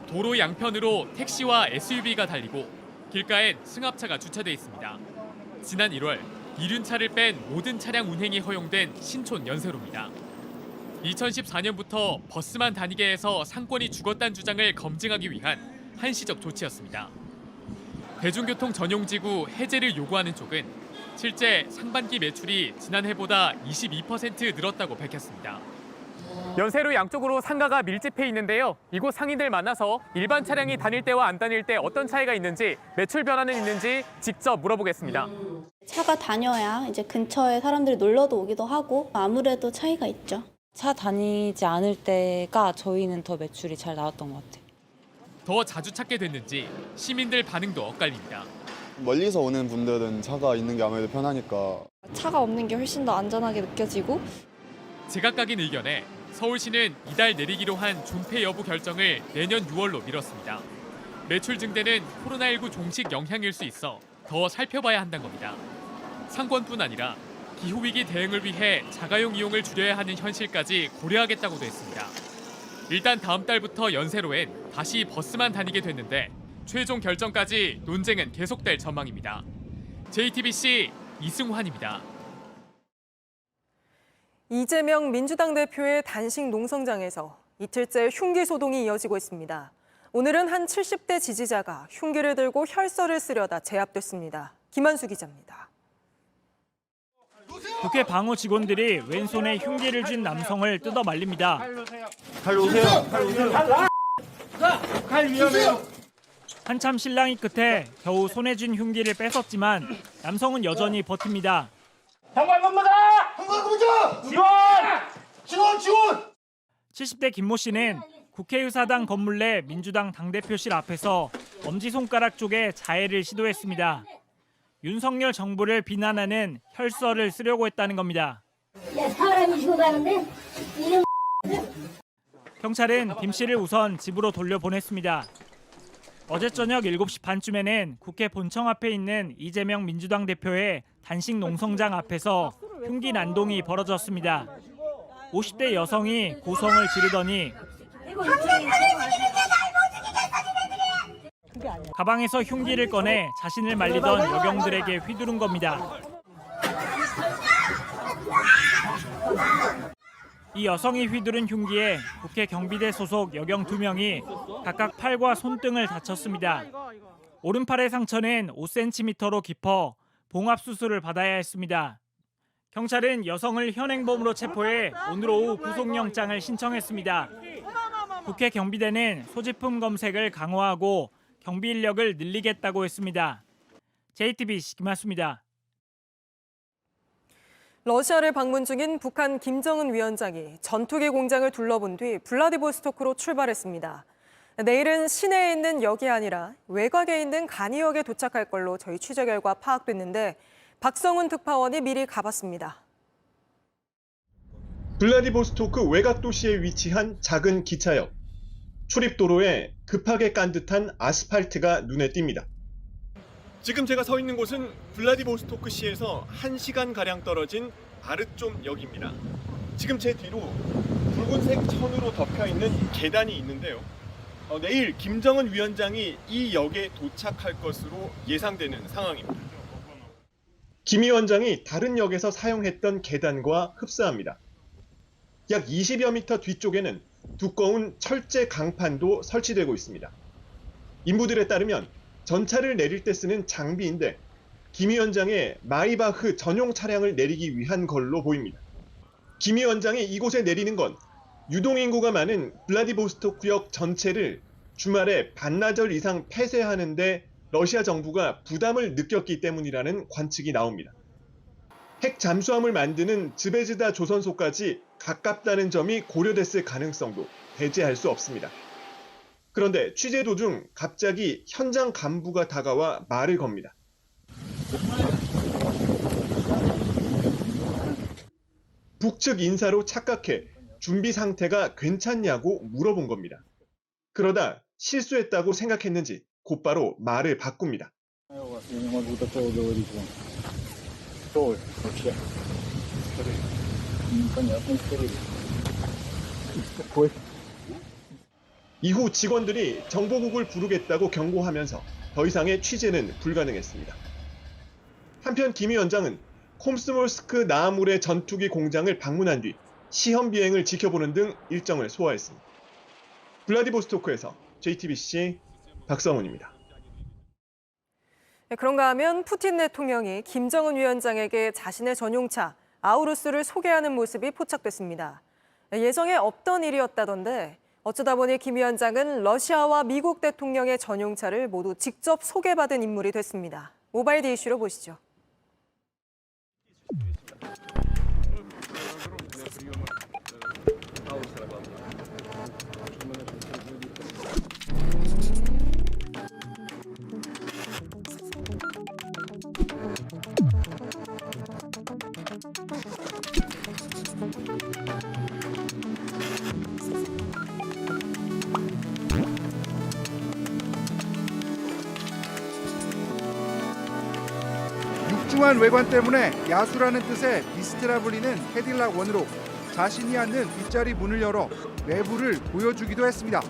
도로 양편으로 택시와 SUV가 달리고 길가엔 승합차가 주차돼 있습니다. 지난 1월 이륜차를 뺀 모든 차량 운행이 허용된 신촌 연세로입니다. 2014년부터 버스만 다니게 해서 상권이 죽었다는 주장을 검증하기 위한 한시적 조치였습니다. 대중교통 전용지구 해제를 요구하는 쪽은 실제 상반기 매출이 지난해보다 22% 늘었다고 밝혔습니다. 연세로 양쪽으로 상가가 밀집해 있는데요. 이곳 상인들 만나서 일반 차량이 다닐 때와 안 다닐 때 어떤 차이가 있는지, 매출 변화는 있는지 직접 물어보겠습니다. 차가 다녀야 이제 근처에 사람들이 놀러도 오기도 하고 아무래도 차이가 있죠. 차 다니지 않을 때가 저희는 더 매출이 잘 나왔던 것 같아요. 더 자주 찾게 됐는지 시민들 반응도 엇갈립니다. 멀리서 오는 분들은 차가 있는 게 아무래도 편하니까. 차가 없는 게 훨씬 더 안전하게 느껴지고. 제각각인 의견에 서울시는 이달 내리기로 한 존폐 여부 결정을 내년 6월로 미뤘습니다. 매출 증대는 코로나19 종식 영향일 수 있어 더 살펴봐야 한다는 겁니다. 상권뿐 아니라 기후위기 대응을 위해 자가용 이용을 줄여야 하는 현실까지 고려하겠다고도 했습니다. 일단 다음 달부터 연세로엔 다시 버스만 다니게 됐는데 최종 결정까지 논쟁은 계속될 전망입니다. JTBC 이승환입니다. 이재명 민주당 대표의 단식 농성장에서 이틀째 흉기 소동이 이어지고 있습니다. 오늘은 한 70대 지지자가 흉기를 들고 혈서를 쓰려다 제압됐습니다. 김한수 기자입니다. 국회 방호 직원들이 왼손에 흉기를 쥔 남성을 뜯어 말립니다. 칼 놓으세요. 칼 놓으세요. 칼 위험해요. 한참 실랑이 끝에 겨우 손에 쥔 흉기를 뺏었지만 남성은 여전히 버팁니다. 현관근무자! 현관근무자! 지원! 70대 김모 씨는 국회의사당 건물 내 민주당 당대표실 앞에서 엄지손가락 쪽에 자해를 시도했습니다. 윤석열 정부를 비난하는 혈서를 쓰려고 했다는 겁니다. 야, 사람이 죽어가는데 이런 경찰은 김 씨를 우선 집으로 돌려보냈습니다. 어제 저녁 7시 반쯤에는 국회 본청 앞에 있는 이재명 민주당 대표의 단식 농성장 앞에서 흉기 난동이 벌어졌습니다. 50대 여성이 고성을 지르더니 가방에서 흉기를 꺼내 자신을 말리던 여경들에게 휘두른 겁니다. 이 여성이 휘두른 흉기에 국회 경비대 소속 여경 2명이 각각 팔과 손등을 다쳤습니다. 오른팔의 상처는 5cm로 깊어 봉합 수술을 받아야 했습니다. 경찰은 여성을 현행범으로 체포해 오늘 오후 구속영장을 신청했습니다. 국회 경비대는 소지품 검색을 강화하고 경비 인력을 늘리겠다고 했습니다. JTBC 김한수입니다. 러시아를 방문 중인 북한 김정은 위원장이 전투기 공장을 둘러본 뒤 블라디보스토크로 출발했습니다. 내일은 시내에 있는 역이 아니라 외곽에 있는 간이역에 도착할 걸로 저희 취재 결과 파악됐는데 박성훈 특파원이 미리 가봤습니다. 블라디보스토크 외곽 도시에 위치한 작은 기차역. 출입도로에 급하게 깐 듯한 아스팔트가 눈에 띕니다. 지금 제가 서 있는 곳은 블라디보스토크시에서 1시간가량 떨어진 바르좀 역입니다. 지금 제 뒤로 붉은색 천으로 덮여있는 계단이 있는데요. 내일 김정은 위원장이 이 역에 도착할 것으로 예상되는 상황입니다. 김 위원장이 다른 역에서 사용했던 계단과 흡사합니다. 약 20여 미터 뒤쪽에는 두꺼운 철제 강판도 설치되고 있습니다. 인부들에 따르면 전차를 내릴 때 쓰는 장비인데 김 위원장의 마이바흐 전용 차량을 내리기 위한 걸로 보입니다. 김 위원장이 이곳에 내리는 건 유동인구가 많은 블라디보스토크역 전체를 주말에 반나절 이상 폐쇄하는데 러시아 정부가 부담을 느꼈기 때문이라는 관측이 나옵니다. 핵 잠수함을 만드는 즈베즈다 조선소까지 가깝다는 점이 고려됐을 가능성도 배제할 수 없습니다. 그런데 취재 도중 갑자기 현장 간부가 다가와 말을 겁니다. 북측 인사로 착각해 준비 상태가 괜찮냐고 물어본 겁니다. 그러다 실수했다고 생각했는지 곧바로 말을 바꿉니다. 이후 직원들이 정보국을 부르겠다고 경고하면서 더 이상의 취재는 불가능했습니다. 한편 김 위원장은 콤스몰스크 나아물의 전투기 공장을 방문한 뒤 시험 비행을 지켜보는 등 일정을 소화했습니다. 블라디보스토크에서 JTBC 박성훈입니다. 그런가 하면 푸틴 대통령이 김정은 위원장에게 자신의 전용차 아우루스를 소개하는 모습이 포착됐습니다. 예정에 없던 일이었다던데 어쩌다 보니 김 위원장은 러시아와 미국 대통령의 전용차를 모두 직접 소개받은 인물이 됐습니다. 모바일 이슈로 보시죠. 육중한 외관 때문에 야수라는 뜻의 비스트라 불리는 캐딜락 1으로 자신이 앉는 뒷자리 문을 열어 내부를 보여주기도 했습니다.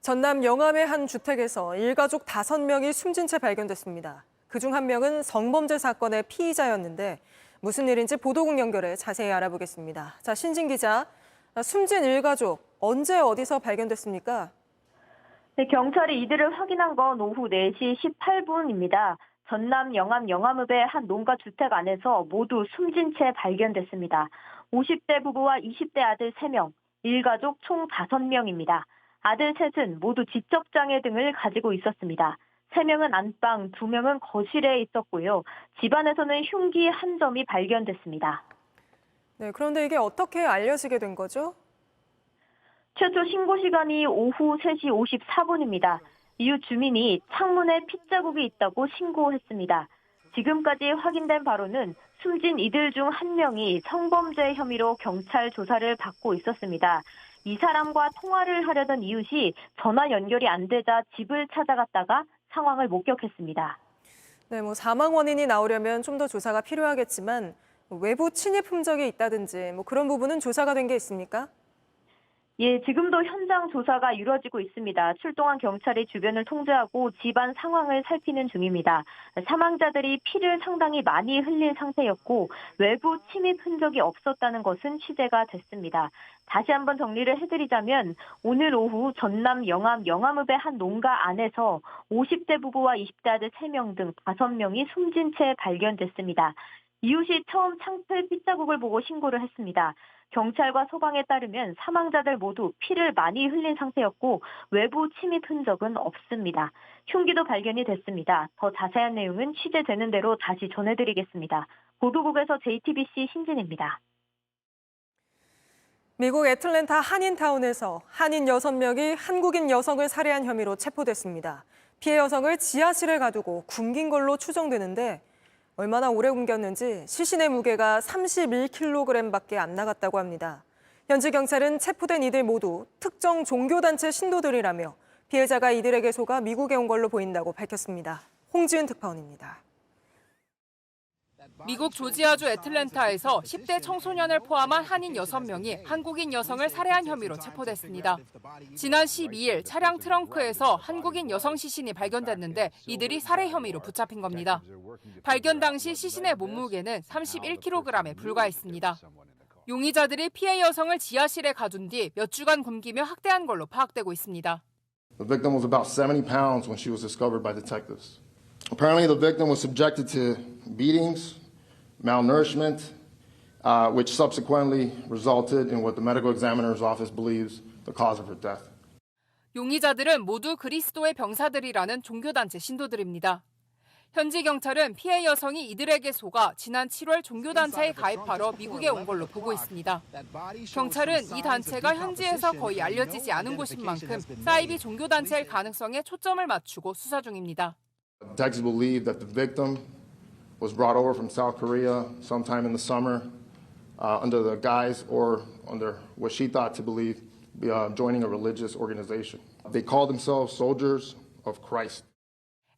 전남 영암의 한 주택에서 일가족 5명이 숨진 채 발견됐습니다. 그중 한 명은 성범죄 사건의 피의자였는데 무슨 일인지 보도국 연결해 자세히 알아보겠습니다. 자, 신진 기자, 숨진 일가족 언제 어디서 발견됐습니까? 네, 경찰이 이들을 확인한 건 오후 4시 18분입니다. 전남 영암 영암읍의 한 농가 주택 안에서 모두 숨진 채 발견됐습니다. 50대 부부와 20대 아들 3명, 일가족 총 5명입니다. 아들 셋은 모두 지적장애 등을 가지고 있었습니다. 3명은 안방, 2명은 거실에 있었고요. 집안에서는 흉기 한 점이 발견됐습니다. 네, 그런데 이게 어떻게 알려지게 된 거죠? 최초 신고 시간이 오후 3시 54분입니다. 이후 주민이 창문에 핏자국이 있다고 신고했습니다. 지금까지 확인된 바로는 숨진 이들 중 한 명이 성범죄 혐의로 경찰 조사를 받고 있었습니다. 이 사람과 통화를 하려던 이웃이 전화 연결이 안 되자 집을 찾아갔다가 상황을 목격했습니다. 네, 사망 원인이 나오려면 좀 더 조사가 필요하겠지만 외부 침입 흔적이 있다든지 그런 부분은 조사가 된 게 있습니까? 예, 지금도 현장 조사가 이루어지고 있습니다. 출동한 경찰이 주변을 통제하고 집안 상황을 살피는 중입니다. 사망자들이 피를 상당히 많이 흘린 상태였고 외부 침입 흔적이 없었다는 것은 취재가 됐습니다. 다시 한번 정리를 해드리자면 오늘 오후 전남 영암 영암읍의 한 농가 안에서 50대 부부와 20대 아들 3명 등 5명이 숨진 채 발견됐습니다. 이웃이 처음 창틀 핏자국을 보고 신고를 했습니다. 경찰과 소방에 따르면 사망자들 모두 피를 많이 흘린 상태였고 외부 침입 흔적은 없습니다. 흉기도 발견이 됐습니다. 더 자세한 내용은 취재되는 대로 다시 전해드리겠습니다. 보도국에서 JTBC 신진입니다. 미국 애틀랜타 한인타운에서 한인 6명이 한국인 여성을 살해한 혐의로 체포됐습니다. 피해 여성을 지하실에 가두고 굶긴 걸로 추정되는데 얼마나 오래 굶겼는지 시신의 무게가 31kg밖에 안 나갔다고 합니다. 현지 경찰은 체포된 이들 모두 특정 종교단체 신도들이라며 피해자가 이들에게 속아 미국에 온 걸로 보인다고 밝혔습니다. 홍지은 특파원입니다. 미국 조지아주 애틀랜타에서 10대 청소년을 포함한 한인 6명이 한국인 여성을 살해한 혐의로 체포됐습니다. 지난 12일 차량 트렁크에서 한국인 여성 시신이 발견됐는데 이들이 살해 혐의로 붙잡힌 겁니다. 발견 당시 시신의 몸무게는 31kg에 불과했습니다. 용의자들이 피해 여성을 지하실에 가둔 뒤 몇 주간 굶기며 학대한 걸로 파악되고 있습니다. The victim was about 70 pounds when she was discovered by detectives. Apparently, the victim was subjected to beatings, malnourishment, which subsequently resulted in what the medical examiner's office believes the cause of her death. 용의자들은 모두 그리스도의 병사들이라는 종교단체 신도들입니다. 현지 경찰은 피해 여성이 이들에게 속아 지난 7월 종교단체에 가입하러 미국에 온 걸로 보고 있습니다. 경찰은 이 단체가 현지에서 거의 알려지지 않은 곳인 만큼 사이비 종교단체일 가능성에 초점을 맞추고 수사 중입니다. Detectives believe that the victim was brought over from South Korea sometime in the summer under the guise or under what she thought to believe joining a religious organization. They call themselves Soldiers of Christ.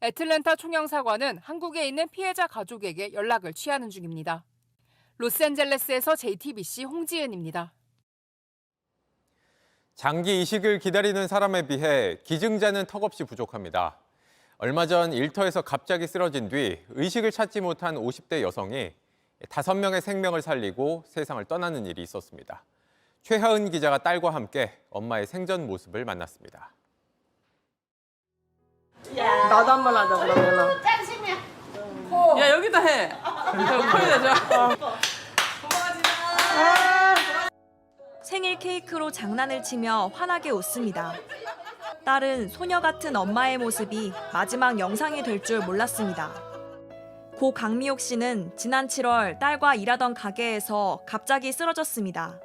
애틀랜타 총영사관은 한국에 있는 피해자 가족에게 연락을 취하는 중입니다. 로스앤젤레스에서 JTBC 홍지은입니다. 장기 이식을 기다리는 사람에 비해 기증자는 턱없이 부족합니다. 얼마 전 일터에서 갑자기 쓰러진 뒤 의식을 찾지 못한 50대 여성이 5명의 생명을 살리고 세상을 떠나는 일이 있었습니다. 최하은 기자가 딸과 함께 엄마의 생전 모습을 만났습니다. 나도 한 번 하자 그러면은. 야 여기다 해. 코에 대자. 생일 케이크로 장난을 치며 환하게 웃습니다. 딸은 소녀 같은 엄마의 모습이 마지막 영상이 될 줄 몰랐습니다. 고 강미옥 씨는 지난 7월 딸과 일하던 가게에서 갑자기 쓰러졌습니다.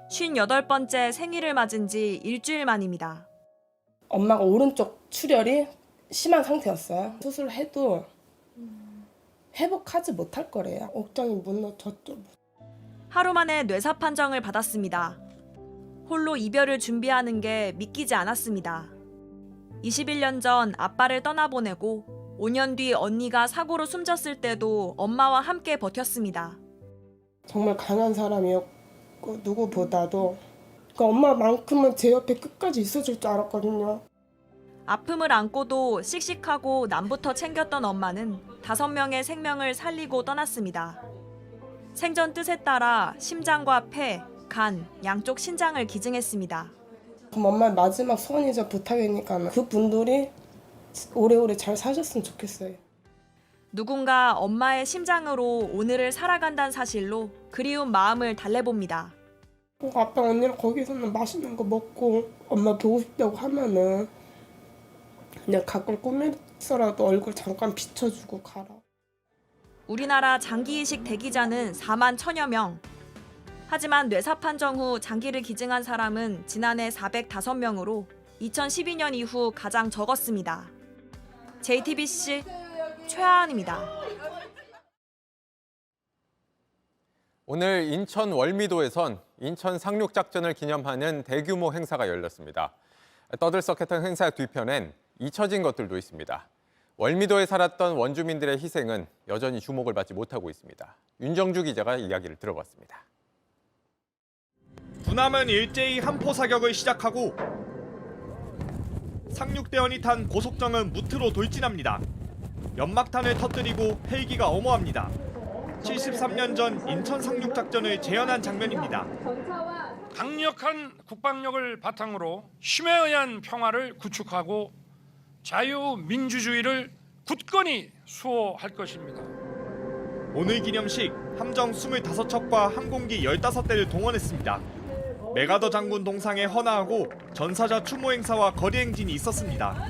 58번째 생일을 맞은 지 일주일 만입니다. 엄마가 오른쪽 출혈이 심한 상태였어요. 수술해도 회복하지 못할 거래요. 옥정이 무너졌죠. 하루 만에 뇌사 판정을 받았습니다. 홀로 이별을 준비하는 게 믿기지 않았습니다. 21년 전 아빠를 떠나보내고 5년 뒤 언니가 사고로 숨졌을 때도 엄마와 함께 버텼습니다. 정말 강한 사람이었고 누구보다도 엄마만큼은 제 옆에 끝까지 있어줄 줄 알았거든요. 아픔을 안고도 씩씩하고 남부터 챙겼던 엄마는 5명의 생명을 살리고 떠났습니다. 생전 뜻에 따라 심장과 폐, 간, 양쪽 신장을 기증했습니다. 그럼 엄마의 마지막 소원이자 부탁이니까 그분들이 오래오래 잘 사셨으면 좋겠어요. 누군가 엄마의 심장으로 오늘을 살아간다는 사실로 그리운 마음을 달래봅니다. 아빠 언니랑 거기서는 맛있는 거 먹고 엄마 보고 싶다고 하면은 그냥 가끔 꿈에서라도 얼굴 잠깐 비춰주고 가라. 우리나라 장기 이식 대기자는 4만 1천여 명. 하지만 뇌사 판정 후 장기를 기증한 사람은 지난해 405명으로 2012년 이후 가장 적었습니다. JTBC 최하은입니다. 오늘 인천 월미도에선 인천 상륙작전을 기념하는 대규모 행사가 열렸습니다. 떠들썩했던 행사 뒤편엔 잊혀진 것들도 있습니다. 월미도에 살았던 원주민들의 희생은 여전히 주목을 받지 못하고 있습니다. 윤정주 기자가 이야기를 들어봤습니다. 군함은 일제히 함포 사격을 시작하고 상륙대원이 탄 고속정은 무트로 돌진합니다. 연막탄을 터뜨리고 헬기가 엄호합니다. 73년 전 인천 상륙작전을 재현한 장면입니다. 강력한 국방력을 바탕으로 힘에 의한 평화를 구축하고 자유민주주의를 굳건히 수호할 것입니다. 오늘 기념식 함정 25척과 항공기 15대를 동원했습니다. 메가더 장군 동상에 헌화하고 전사자 추모 행사와 거리 행진이 있었습니다.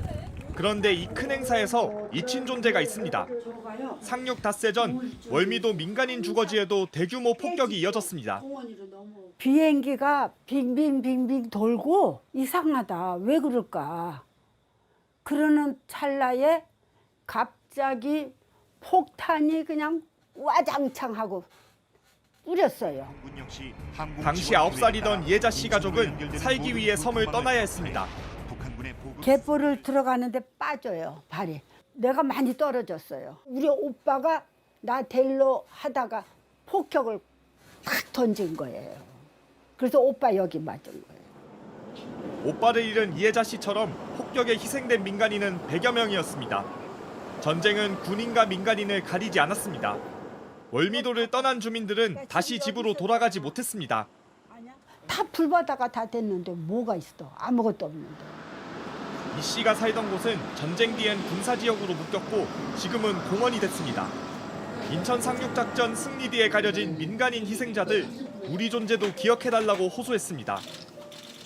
그런데 이 큰 행사에서 잊힌 존재가 있습니다. 상륙 닷새 전 월미도 민간인 주거지에도 대규모 폭격이 이어졌습니다. 비행기가 빙빙빙빙 돌고 이상하다. 왜 그럴까? 그러는 찰나에 갑자기 폭탄이 그냥 와장창 하고 뿌렸어요. 당시 9살이던 이혜자 씨 가족은 살기 위해 섬을 떠나야 했습니다. 갯벌을 들어가는데 빠져요, 발이. 내가 많이 떨어졌어요. 우리 오빠가 나 데리러 하다가 폭격을 탁 던진 거예요. 그래서 오빠 여기 맞은 거예요. 오빠를 잃은 이혜자 씨처럼 폭격에 희생된 민간인은 100여 명이었습니다. 전쟁은 군인과 민간인을 가리지 않았습니다. 월미도를 떠난 주민들은 다시 집으로 돌아가지 못했습니다. 다 불바다가 다 됐는데 뭐가 있어? 아무것도 없는데. 이 씨가 살던 곳은 전쟁 뒤엔 군사지역으로 묶였고 지금은 공원이 됐습니다. 인천 상륙작전 승리 뒤에 가려진 민간인 희생자들, 우리 존재도 기억해달라고 호소했습니다.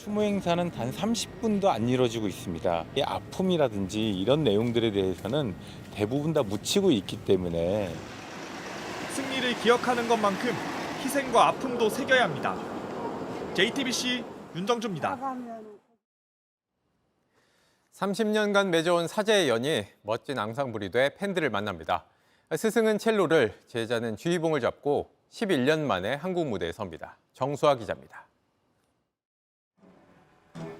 추모 행사는 단 30분도 안 이루어지고 있습니다. 이 아픔이라든지 이런 내용들에 대해서는 대부분 다 묻히고 있기 때문에 승리를 기억하는 것만큼 희생과 아픔도 새겨야 합니다. JTBC 윤정주입니다. 30년간 맺어온 사제의 연이 멋진 앙상블이 돼 팬들을 만납니다. 스승은 첼로를, 제자는 지휘봉을 잡고 11년 만에 한국 무대에 섭니다. 정수아 기자입니다.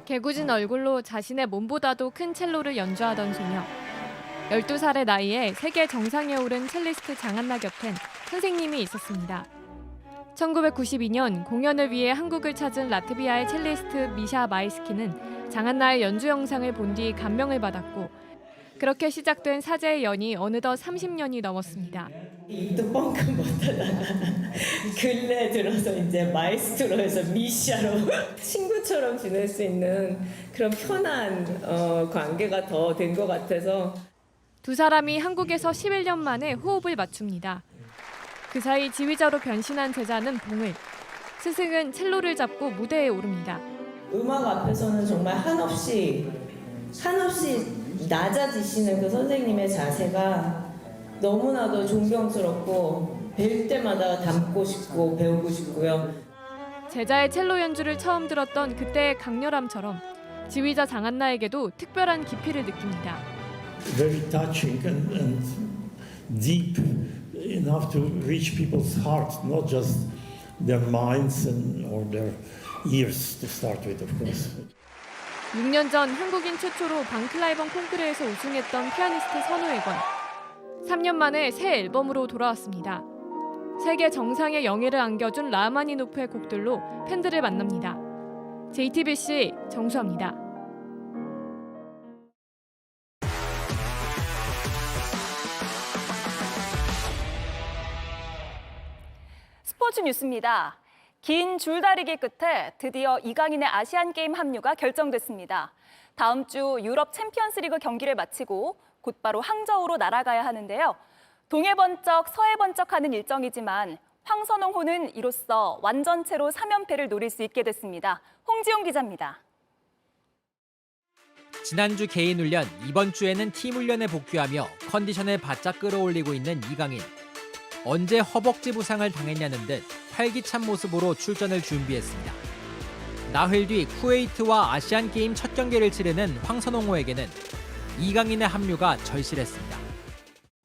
개구진 얼굴로 자신의 몸보다도 큰 첼로를 연주하던 소녀. 12살의 나이에 세계 정상에 오른 첼리스트 장한나 곁엔 선생님이 있었습니다. 1992년 공연을 위해 한국을 찾은 라트비아의 첼리스트 미샤 마이스키는 장한나의 연주 영상을 본 뒤 감명을 받았고 그렇게 시작된 사제의 연이 어느덧 30년이 넘었습니다. 입도 뻥끗 못하다가 근래 들어서 이제 마이스트로에서 미샤로 친구처럼 지낼 수 있는 그런 편한 관계가 더 된 것 같아서 두 사람이 한국에서 11년 만에 호흡을 맞춥니다. 그 사이 지휘자로 변신한 제자는 봉을, 스승은 첼로를 잡고 무대에 오릅니다. 음악 앞에서는 정말 한없이 낮아지시는 그 선생님의 자세가 너무나도 존경스럽고 뵐 때마다 닮고 싶고 배우고 싶고요. 제자의 첼로 연주를 처음 들었던 그때의 강렬함처럼 지휘자 장한나에게도 특별한 깊이를 느낍니다. Very touching and deep enough to reach people's hearts, not just their minds or their ears to start with, of course. 6년 전 한국인 최초로 방클라이번 콩쿠르에서 우승했던 피아니스트 선우회관. 3년 만에 새 앨범으로 돌아왔습니다. 세계 정상의 영예를 안겨준 라흐마니노프의 곡들로 팬들을 만납니다. JTBC 정수아입니다. 스포츠 뉴스입니다. 긴 줄다리기 끝에 드디어 이강인의 아시안게임 합류가 결정됐습니다. 다음 주 유럽 챔피언스리그 경기를 마치고 곧바로 항저우로 날아가야 하는데요. 동해 번쩍 서해 번쩍하는 일정이지만 황선홍호는 이로써 완전체로 3연패를 노릴 수 있게 됐습니다. 홍지용 기자입니다. 지난주 개인 훈련, 이번 주에는 팀 훈련에 복귀하며 컨디션을 바짝 끌어올리고 있는 이강인. 언제 허벅지 부상을 당했냐는 듯 활기찬 모습으로 출전을 준비했습니다. 나흘 뒤 쿠웨이트와 아시안게임 첫 경기를 치르는 황선홍호에게는 이강인의 합류가 절실했습니다.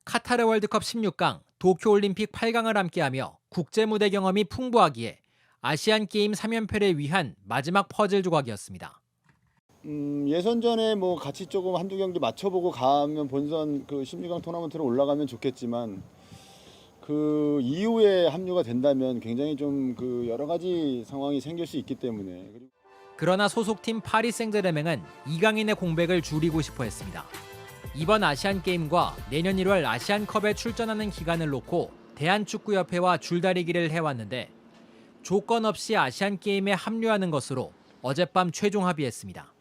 카타르 월드컵 16강, 도쿄올림픽 8강을 함께하며 국제무대 경험이 풍부하기에 아시안게임 3연패를 위한 마지막 퍼즐 조각이었습니다. 예선전에 뭐 같이 조금 한두 경기 맞춰보고 가면 본선 그 16강 토너먼트로 올라가면 좋겠지만 그 이후에 합류가 된다면 굉장히 좀 그 여러 가지 상황이 생길 수 있기 때문에. 그러나 소속팀 파리 생제르맹은 이강인의 공백을 줄이고 싶어 했습니다. 이번 아시안게임과 내년 1월 아시안컵에 출전하는 기간을 놓고 대한축구협회와 줄다리기를 해왔는데 조건 없이 아시안게임에 합류하는 것으로 어젯밤 최종 합의했습니다.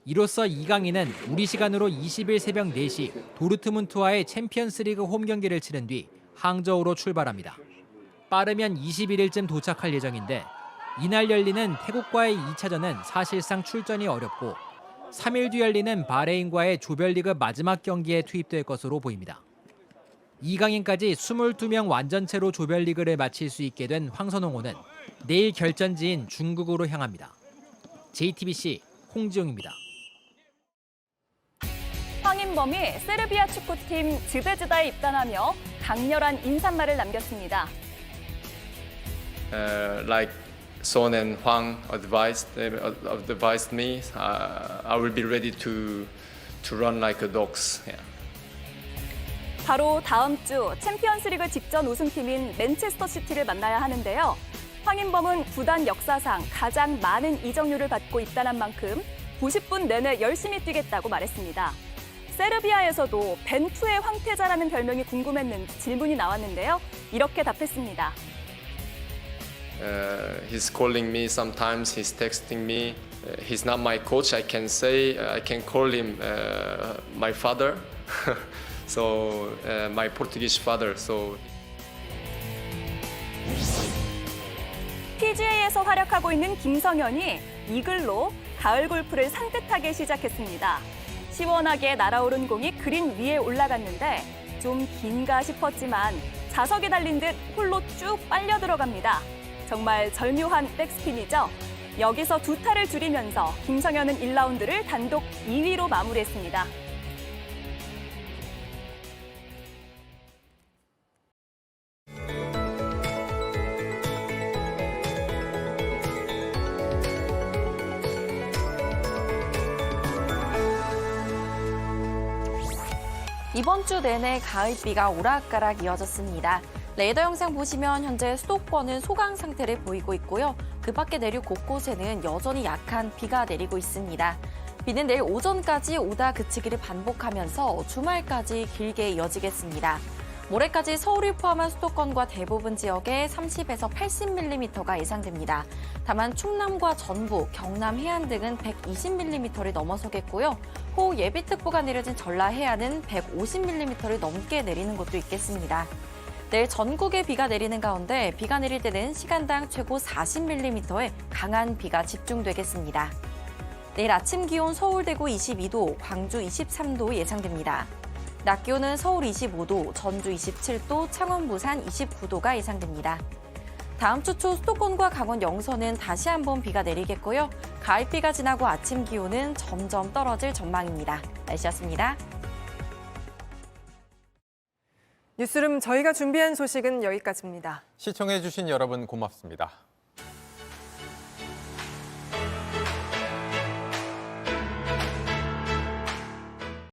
이로써 이강인은 우리 시간으로 20일 새벽 4시 도르트문트와의 챔피언스리그 홈 경기를 치른 뒤 항저우로 출발합니다. 빠르면 21일쯤 도착할 예정인데 이날 열리는 태국과의 2차전은 사실상 출전이 어렵고 3일 뒤 열리는 바레인과의 조별리그 마지막 경기에 투입될 것으로 보입니다. 이강인까지 22명 완전체로 조별리그를 마칠 수 있게 된 황선홍호는 내일 결전지인 중국으로 향합니다. JTBC 홍지용입니다. 황인범이 세르비아 축구팀 즈베즈다에 입단하며 강렬한 인사말을 남겼습니다. Like Son and Hwang advised me, I will be ready to run like a dogs. Yeah. 바로 다음 주 챔피언스리그 직전 우승팀인 맨체스터 시티를 만나야 하는데요. 황인범은 구단 역사상 가장 많은 이적료를 받고 입단한 만큼 90분 내내 열심히 뛰겠다고 말했습니다. 세르비아에서도 벤투의 황태자라는 별명이 궁금했는지 질문이 나왔는데요. 이렇게 답했습니다. He's calling me sometimes, he's texting me. He's not my coach, I can say. I can call him my father. So, my Portuguese father. So. PGA에서 활약하고 있는 김성현이 이글로 가을 골프를 산뜻하게 시작했습니다. 시원하게 날아오른 공이 그린 위에 올라갔는데 좀 긴가 싶었지만 자석에 달린 듯 홀로 쭉 빨려 들어갑니다. 정말 절묘한 백스핀이죠. 여기서 두 타를 줄이면서 김성현은 1라운드를 단독 2위로 마무리했습니다. 이번 주 내내 가을비가 오락가락 이어졌습니다. 레이더 영상 보시면 현재 수도권은 소강 상태를 보이고 있고요. 그 밖에 내륙 곳곳에는 여전히 약한 비가 내리고 있습니다. 비는 내일 오전까지 오다 그치기를 반복하면서 주말까지 길게 이어지겠습니다. 모레까지 서울을 포함한 수도권과 대부분 지역에 30에서 80mm가 예상됩니다. 다만 충남과 전북, 경남 해안 등은 120mm를 넘어서겠고요. 호우 예비특보가 내려진 전라 해안은 150mm를 넘게 내리는 곳도 있겠습니다. 내일 전국에 비가 내리는 가운데 비가 내릴 때는 시간당 최고 40mm의 강한 비가 집중되겠습니다. 내일 아침 기온 서울 대구 22도, 광주 23도 예상됩니다. 낮 기온은 서울 25도, 전주 27도, 창원, 부산 29도가 예상됩니다. 다음 주 초 수도권과 강원 영서는 다시 한번 비가 내리겠고요. 가을비가 지나고 아침 기온은 점점 떨어질 전망입니다. 날씨였습니다. 뉴스룸 저희가 준비한 소식은 여기까지입니다. 시청해주신 여러분 고맙습니다.